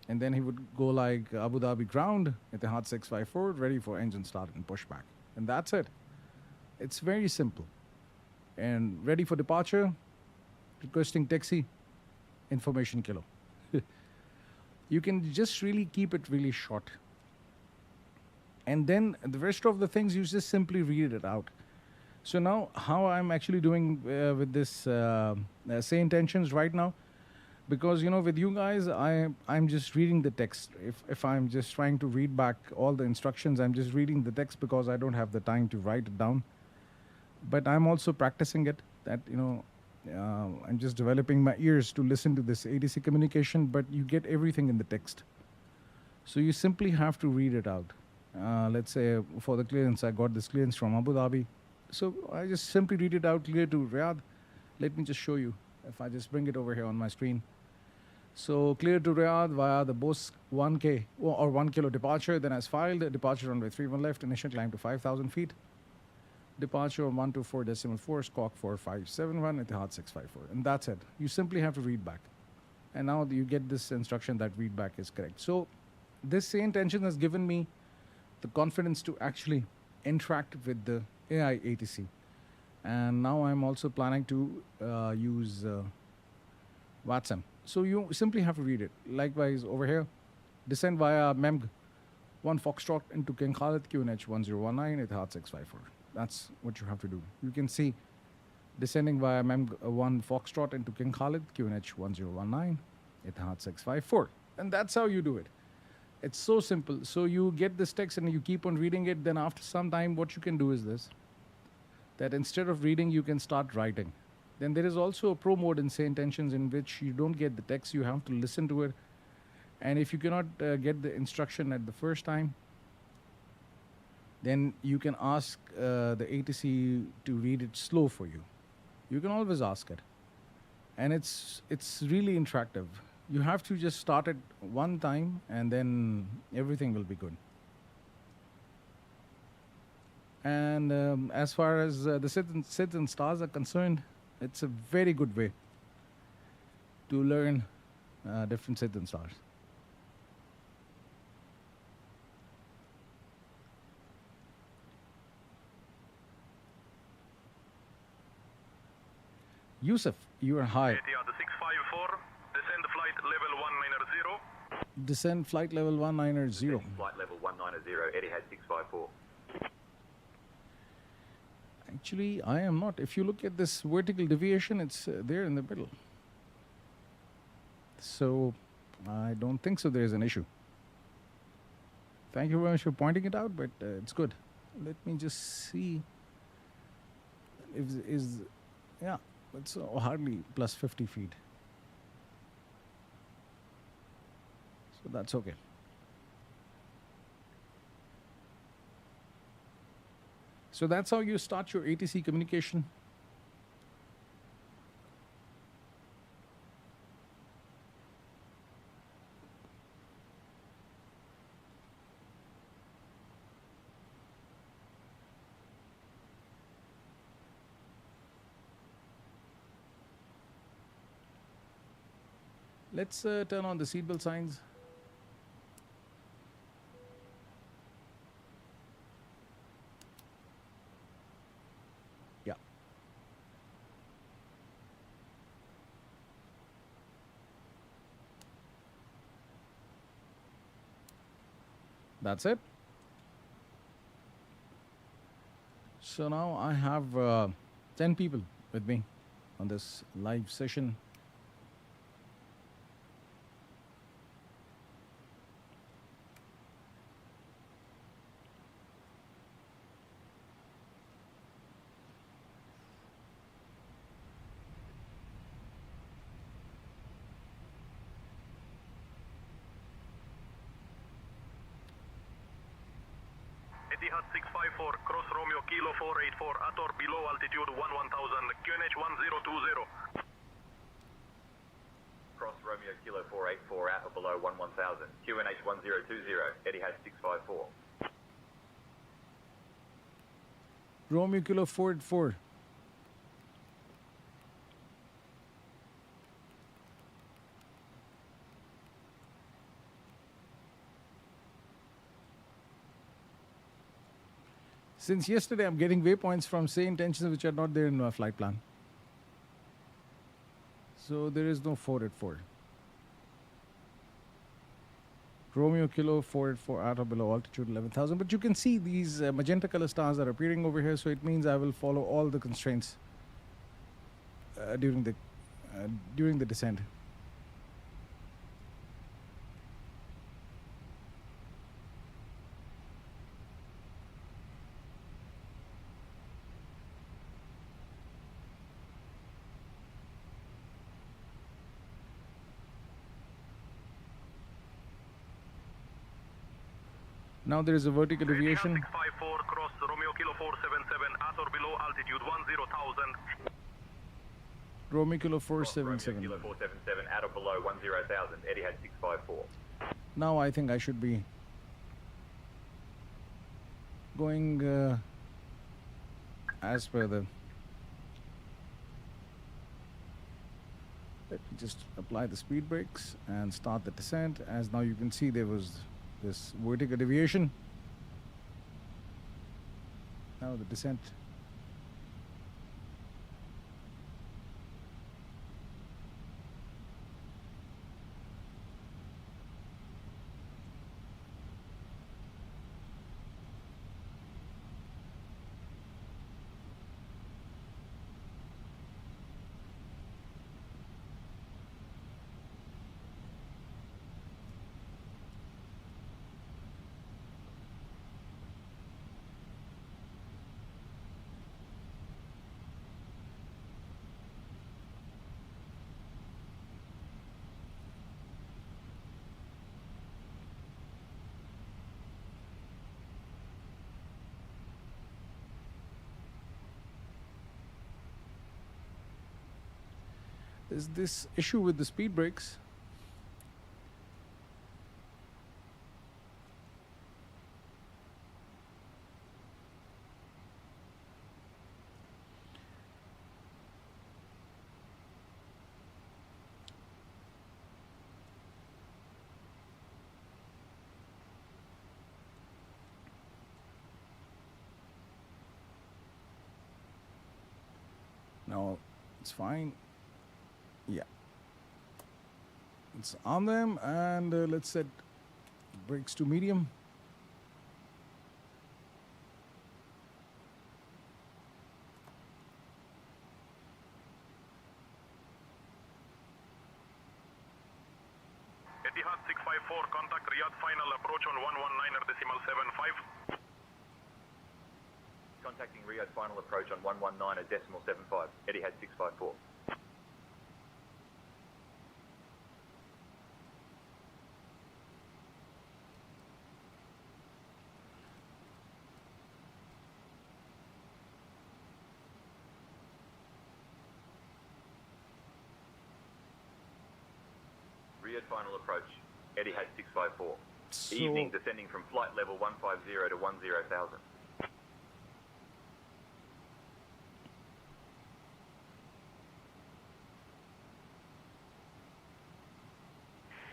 A: And then he would go like Abu Dhabi ground, Etihad 654, ready for engine start and pushback. And that's it. It's very simple. And ready for departure, requesting taxi, information kilo. You can just really keep it really short. And then the rest of the things, you just simply read it out. So now, how I'm actually doing with this Sayintentions right now, because with you guys, I'm just reading the text. If I'm just trying to read back all the instructions, I'm just reading the text because I don't have the time to write it down. But I'm also practicing it. That I'm just developing my ears to listen to this ATC communication. But you get everything in the text, so you simply have to read it out. Let's say for the clearance, I got this clearance from Abu Dhabi, so I just simply read it out, clear to Riyadh. Let me just show you. If I just bring it over here on my screen. So clear to Riyadh via the Bose 1K or 1 kilo departure, then as filed, departure runway 31 left, initial climb to 5,000 feet. Departure on 124.4, squawk 4571, Etihad 654. And that's it. You simply have to read back. And now you get this instruction that read back is correct. So this Sayintentions has given me the confidence to actually interact with the AI ATC. And now I'm also planning to use WhatsApp. So you simply have to read it. Likewise, over here, descend via MEMG 1 Foxtrot into King Khalid, QNH 1019, Etihad 654. That's what you have to do. You can see descending via MEMG 1 Foxtrot into King Khalid, QNH 1019, Etihad 654. And that's how you do it. It's so simple. So you get this text and you keep on reading it. Then after some time, what you can do is this. That instead of reading, you can start writing. Then there is also a pro mode in Sayintentions in which you don't get the text, you have to listen to it. And if you cannot get the instruction at the first time, then you can ask the ATC to read it slow for you. You can always ask it. And it's really interactive. You have to just start it one time and then everything will be good. And as far as the SIDS and stars are concerned, it's a very good way to learn different SIDS and stars. Yusuf, you are high.
H: Etihad 654, descend flight level 190.
A: Descend flight level 190.
G: Descend flight level 190, Etihad 654.
A: Actually, I am not. If you look at this vertical deviation, it's there in the middle. So I don't think so there is an issue. Thank you very much for pointing it out, but it's good. Let me just see. Yeah, it's hardly plus 50 feet. So that's okay. So that's how you start your ATC communication. Let's turn on the seatbelt signs. Yeah. That's it. So now I have 10 people with me on this live session.
H: Etihad 654, cross Romeo Kilo 484, at or below altitude 1000, QNH 1020.
G: Cross Romeo Kilo 484 at or below 1000, QNH 1020, Etihad 654.
A: Romeo Kilo 484. Since yesterday, I'm getting waypoints from Sayintentions which are not there in my flight plan. So there is no 484. Romeo Kilo 484 at or below altitude 11,000. But you can see these magenta color stars are appearing over here. So it means I will follow all the constraints during the descent. Now there is a vertical deviation.
H: 654, cross Romeo Kilo 477, at or below altitude 10,000.
A: Romeo Kilo
G: Cross Romeo
A: 477.
G: Kilo 477 at or below 10,000, Etihad 654.
A: Now I think I should be going as per the. Let me just apply the speed brakes and start the descent. As now you can see there was this vertical deviation. Now the descent. There's this issue with the speed brakes. Now it's fine. Yeah, it's on them, and let's set brakes to medium.
H: Etihad 654, contact Riyadh, final approach on 119.75.
G: Contacting Riyadh, final approach on 119.75, Etihad 654. Riyadh, final approach, Etihad 654.
A: So
G: Evening descending from flight level 150 to 10,000.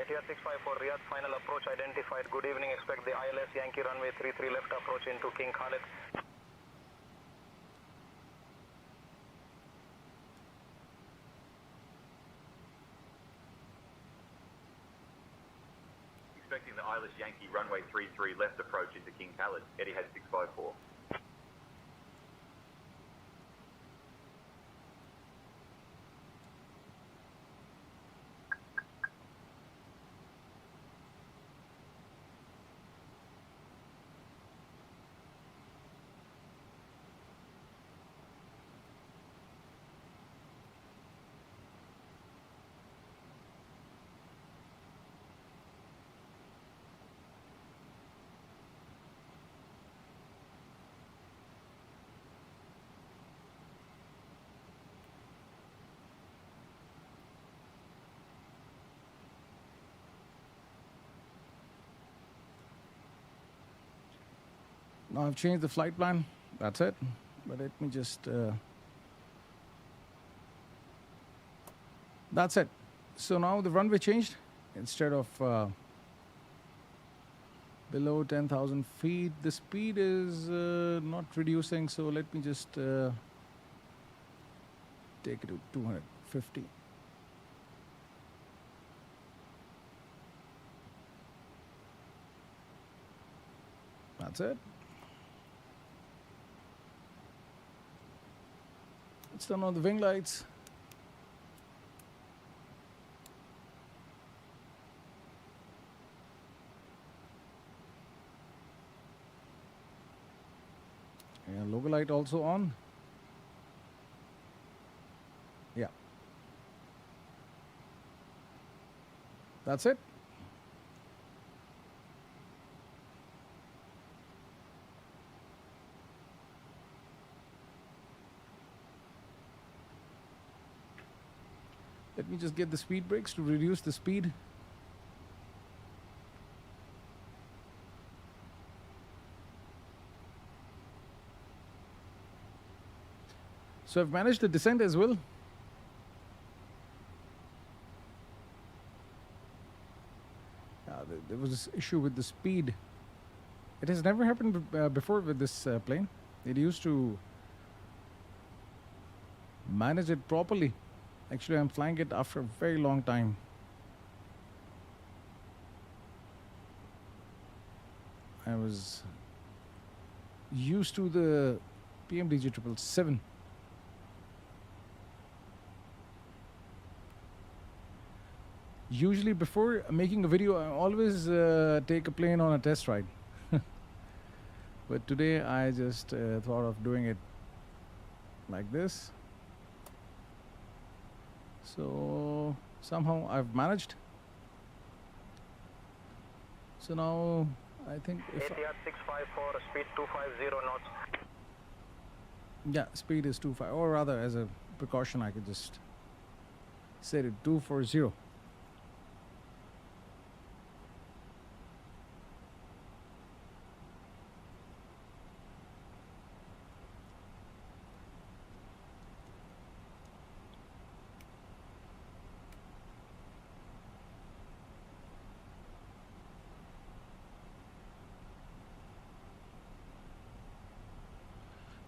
H: ATR 654 Riyadh, final approach identified. Good evening, expect the ILS Yankee runway 33 left approach into King Khalid.
G: Expecting the ILS Yankee runway 33 left approach into King Khalid, Etihad 654.
A: Now I've changed the flight plan. That's it. But let me just... that's it. So now the runway changed. Instead of below 10,000 feet, the speed is not reducing. So let me just take it to 250. That's it. Let's turn on the wing lights. And logo light also on. Yeah. That's it. Let me just get the speed brakes to reduce the speed. So I've managed the descent as well. There was this issue with the speed. It has never happened before with this plane. It used to manage it properly. Actually, I'm flying it after a very long time. I was used to the PMDG 777. Usually before making a video, I always take a plane on a test ride. But today I just thought of doing it like this. So somehow I've managed. So now I think if
H: ATR 654, speed 250 knots.
A: yeah, speed is 25, or rather as a precaution I could just set it 240.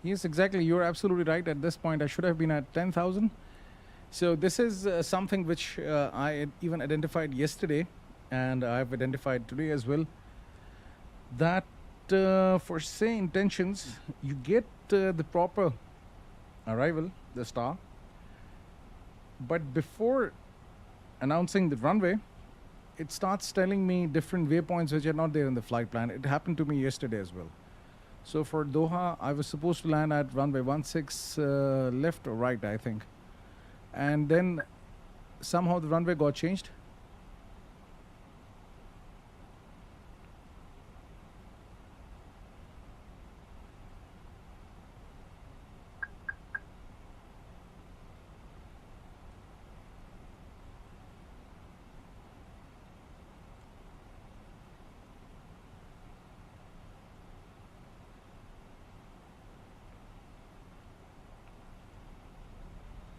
A: Yes, exactly. You're absolutely right. At this point, I should have been at 10,000. So this is something which I had even identified yesterday, and I've identified today as well. That for Sayintentions, you get the proper arrival, the star. But before announcing the runway, it starts telling me different waypoints which are not there in the flight plan. It happened to me yesterday as well. So for Doha, I was supposed to land at runway 16 left or right, I think. And then somehow the runway got changed.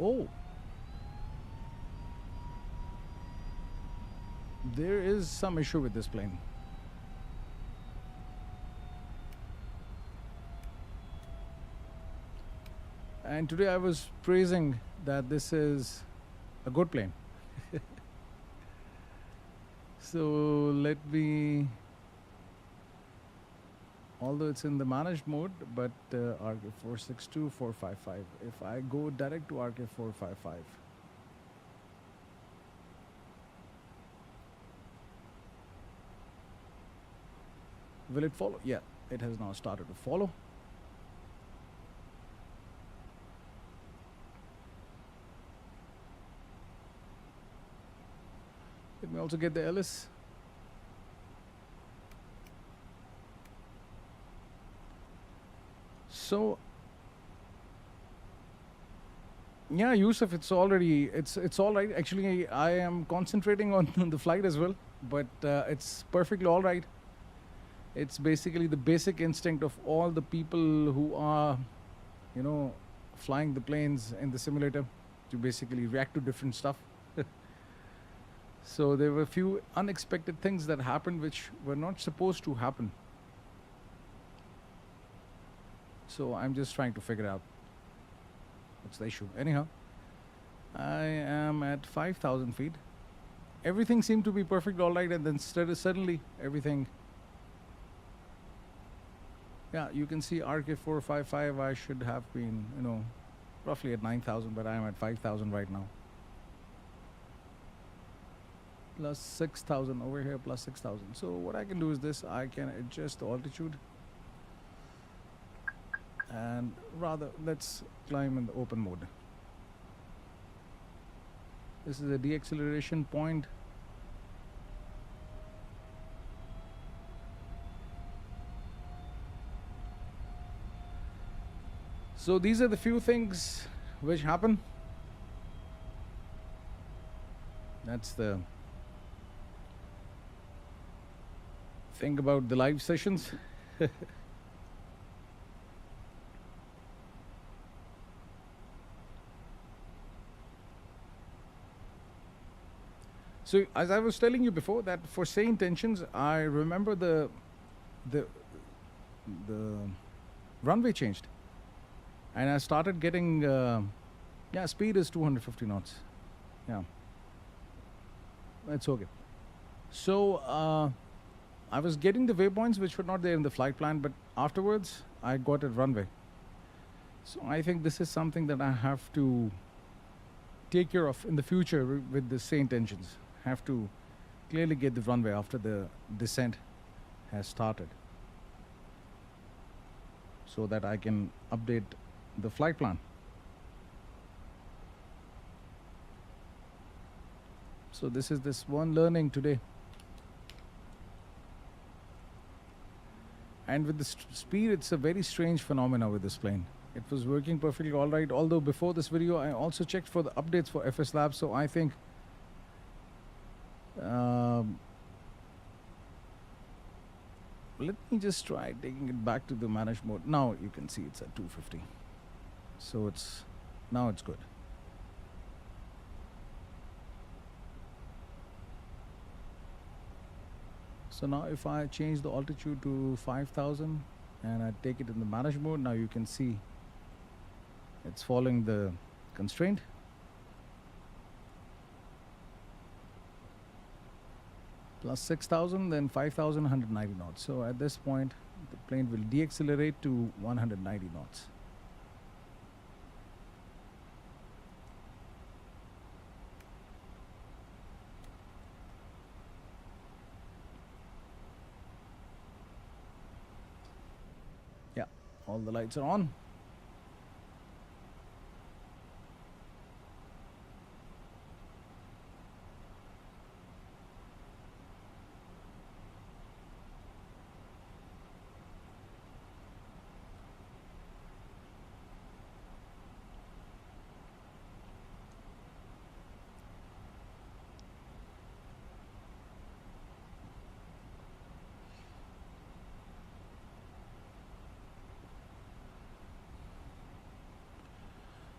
A: Oh. there is some issue with this plane. And today I was praising that this is a good plane. So let me, although it's in the managed mode, but RK462455. If I go direct to RK455, will it follow? Yeah, it has now started to follow. Let me also get the Ellis. So yeah, Yusuf, it's all right. Actually, I am concentrating on the flight as well, but it's perfectly all right. It's basically the basic instinct of all the people who are, flying the planes in the simulator to basically react to different stuff. So there were a few unexpected things that happened which were not supposed to happen. So I'm just trying to figure out what's the issue. Anyhow, I am at 5,000 feet. Everything seemed to be perfect, all right, and then suddenly everything. Yeah, you can see RK455. I should have been, roughly at 9,000, but I am at 5,000 right now. Plus 6,000 over here, plus 6,000. So what I can do is this: I can adjust the altitude, and rather let's climb in the open mode. This is a deceleration point. So these are the few things which happen. That's the thing about the live sessions. So as I was telling you before, that for Sayintentions, I remember the runway changed, and I started getting speed is 250 knots. Yeah, that's okay. So I was getting the waypoints which were not there in the flight plan, but afterwards I got a runway. So I think this is something that I have to take care of in the future with the Sayintentions. Have to clearly get the runway after the descent has started, so that I can update the flight plan. So this is this one learning today. And with the speed, it's a very strange phenomena with this plane. It was working perfectly all right, although before this video I also checked for the updates for FSLabs. So I think let me just try taking it back to the managed mode. Now you can see it's at 250. So now it's good. So now if I change the altitude to 5,000 and I take it in the managed mode, now you can see it's following the constraint. Plus 6,000, then 5,190 knots. So at this point, the plane will deaccelerate to 190 knots. Yeah, all the lights are on.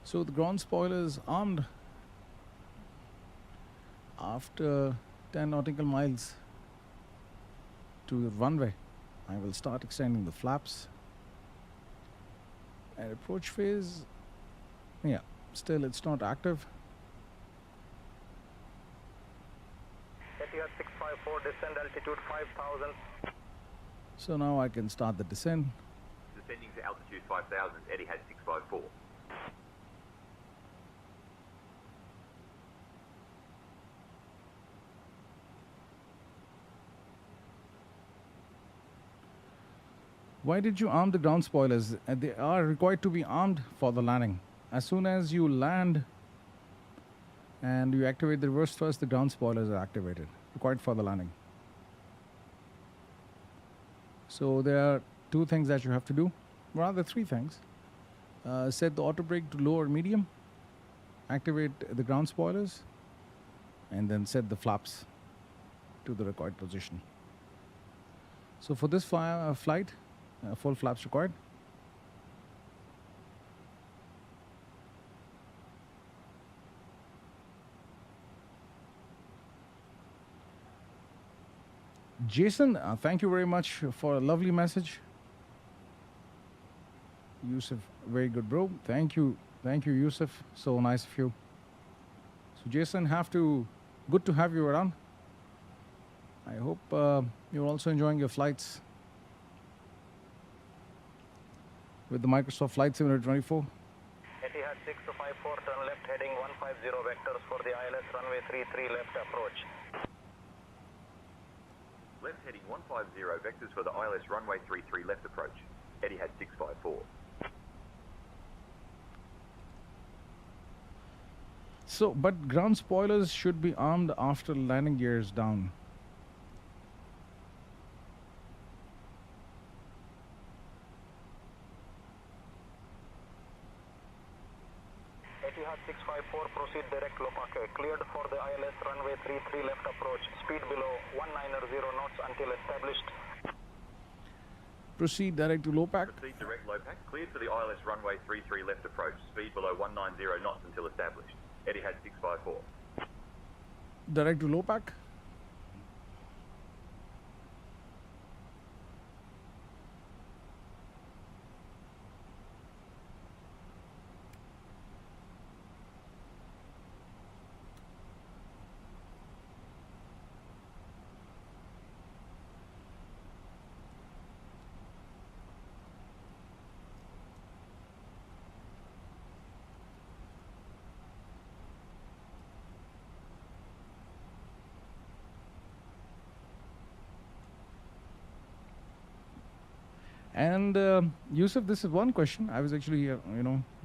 A: So the ground spoiler is armed. After 10 nautical miles to the runway. I will start extending the flaps. At approach phase, yeah, still it's not active.
H: Etihad 654, descend altitude 5000.
A: So now I can start the descent.
G: Descending to altitude 5000, Etihad 654.
A: Why did you arm the ground spoilers? They are required to be armed for the landing. As soon as you land and you activate the reverse thrust, the ground spoilers are activated, required for the landing. So there are two things that you have to do, rather three things. Set the auto brake to low or medium, activate the ground spoilers, and then set the flaps to the required position. So for this flight, full flaps required. Jason, thank you very much for a lovely message. Yusuf, very good, bro. Thank you, Yusuf. So nice of you. So Jason, good to have you around. I hope you're also enjoying your flights with the Microsoft Flight Simulator 24.
H: Etihad 654, turn left heading 150 vectors for the ILS runway 33 left approach.
G: Left heading 150 vectors for the ILS runway 33 left approach. Etihad 654.
A: So, but ground spoilers should be armed after landing gears down.
H: Etihad 654, proceed direct Lopake. Cleared for the ILS runway 33 left approach. Speed below 190 knots until established.
A: Proceed direct to Lopac.
G: Proceed direct Lopac. Cleared for the ILS runway 33 left approach. Speed below 190 knots until established. Etihad 654.
A: Direct to Lopac. And Yusuf, this is one question. I was actually,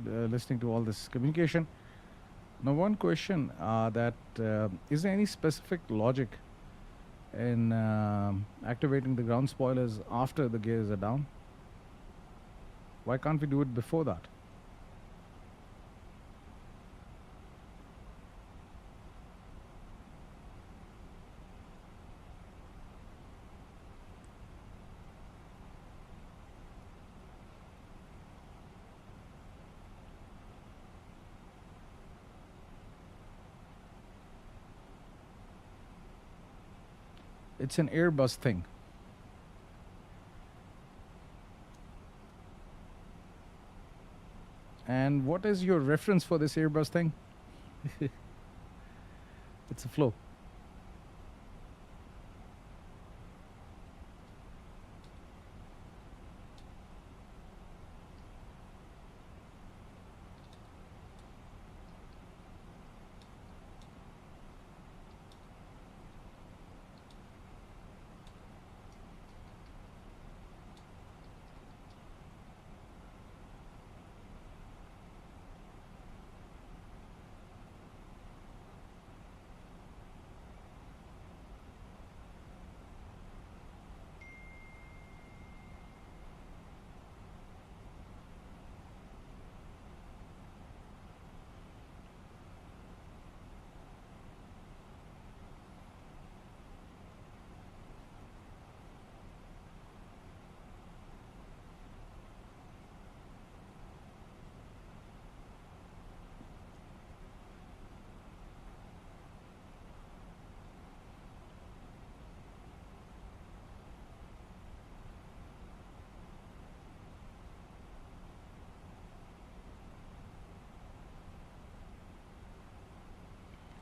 A: listening to all this communication. Now, one question is there any specific logic in activating the ground spoilers after the gears are down? Why can't we do it before that? It's an Airbus thing. And what is your reference for this Airbus thing? It's a flow.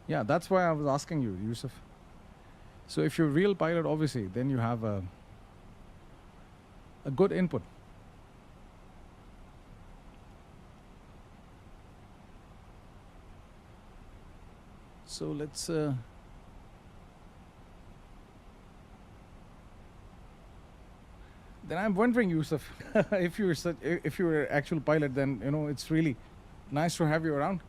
A: Yeah, that's why I was asking you, Yusuf. So if you're a real pilot, obviously, then you have a good input. So let's then I'm wondering, Yusuf, if you're if you're an actual pilot, then it's really nice to have you around.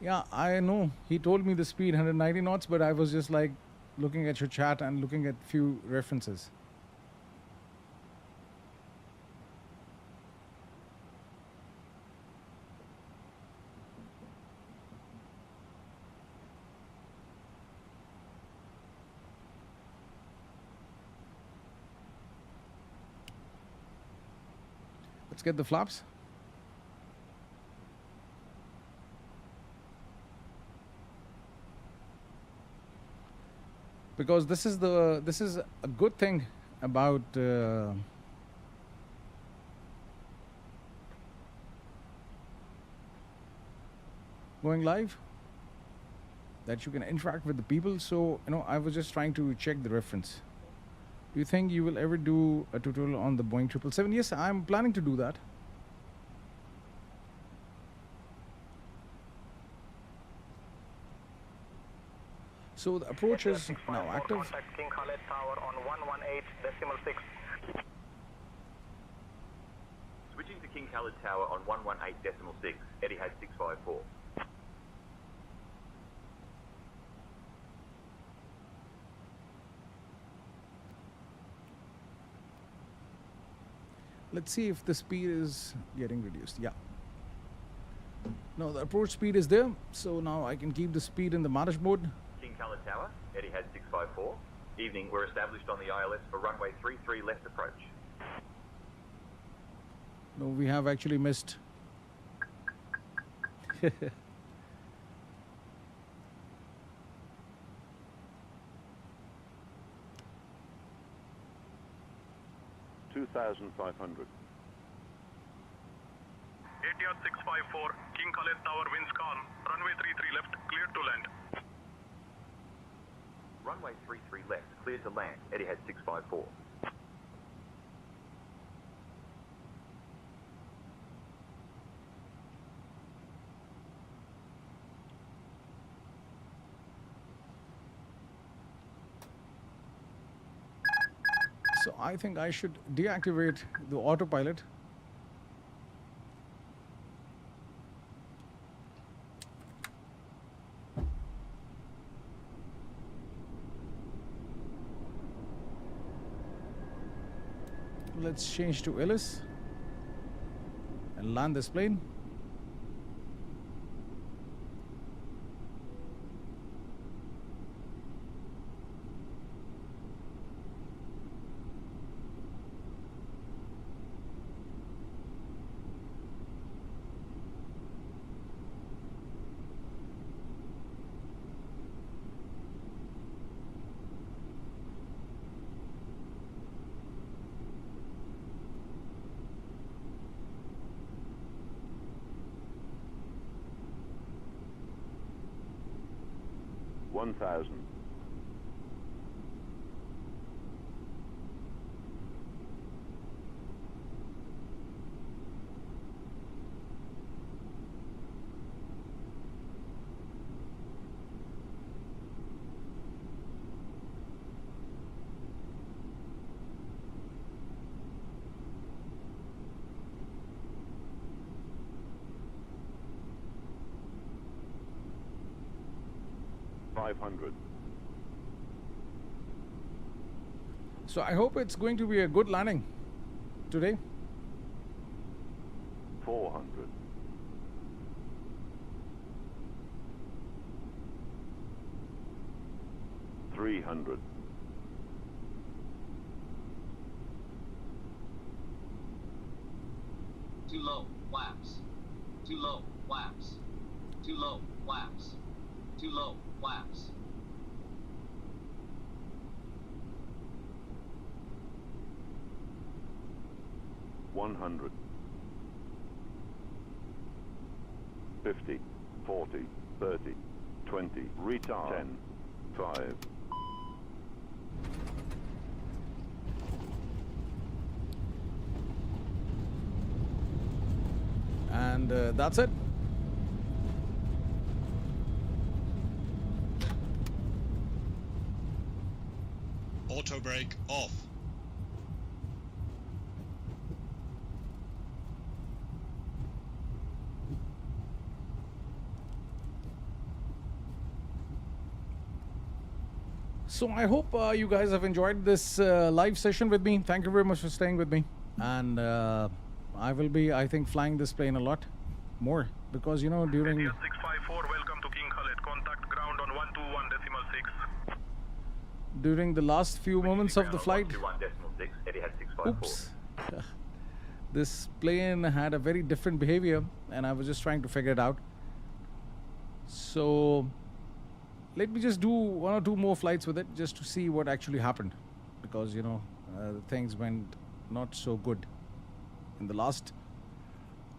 A: Yeah, I know. He told me the speed 190 knots, but I was just like looking at your chat and looking at few references. Let's get the flaps. Because this is a good thing about going live, that you can interact with the people. So I was just trying to check the reference. Do you think you will ever do a tutorial on the Boeing 777? Yes, I'm planning to do that. So the approach is now active.
H: Contact King Khaled Tower on 118.6.
G: Switching to King Khaled Tower on 118.6, Etihad 654.
A: Let's see if the speed is getting reduced. Yeah. No, the approach speed is there. So now I can keep the speed in the manage mode.
G: King Khaled Tower, Etihad 654. Evening, we're established on the ILS for runway 33 left approach.
A: No, we have actually missed.
I: $2,500.
H: Etihad 654, King Khaled Tower winds calm. Runway 33 left, cleared to land.
G: Runway 33 left, cleared to land, Etihad 654.
A: So I think I should deactivate the autopilot. Let's change to Ellis and land this plane.
I: $1,000. $500.
A: So I hope it's going to be a good landing today.
I: $400. $300.
J: Too low, flaps. Too low, flaps. Too low, flaps. Too low, flaps.
I: One hundred. 50, 40, 30, 20, retard. 10, 5.
A: And that's it.
K: Auto brake off.
A: So I hope you guys have enjoyed this live session with me. Thank you very much for staying with me. And I will be, I think, flying this plane a lot more because, you know, during
L: 654, welcome to King Khaled. Contact ground on 121.6.
A: During the last few moments of the flight,
G: 121.6, Etihad 654.
A: oops, this plane had a very different behavior, and I was just trying to figure it out. So let me just do 1 or 2 more flights with it just to see what actually happened, because, you know, things went not so good in the last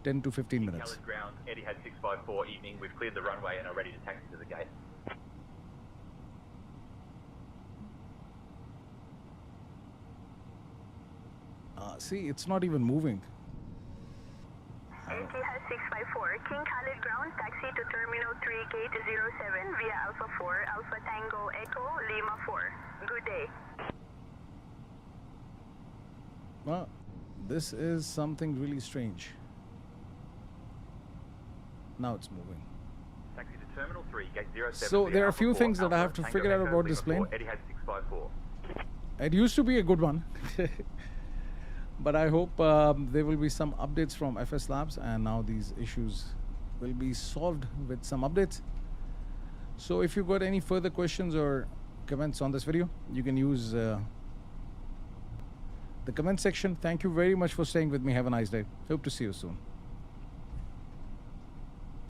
A: 10 to 15 minutes.
G: Khaled ground, Etihad 654, evening. We've cleared the runway and are ready to taxi to the gate.
A: See, it's not even moving.
C: Etihad 654, King Khaled ground, taxi to Terminal 3, Gate 07 via Alpha 4, Alpha Tango Echo, Lima 4. Good day.
A: Well, this is something really strange. Now it's moving.
G: Taxi to Terminal 3, Gate 07.
A: So there are a few things that I have to figure out about this plane.
G: Etihad 654.
A: It used to be a good one. But I hope there will be some updates from FSLabs, and now these issues will be solved with some updates. So if you've got any further questions or comments on this video, you can use the comment section. Thank you very much for staying with me. Have a nice day. Hope to see you soon.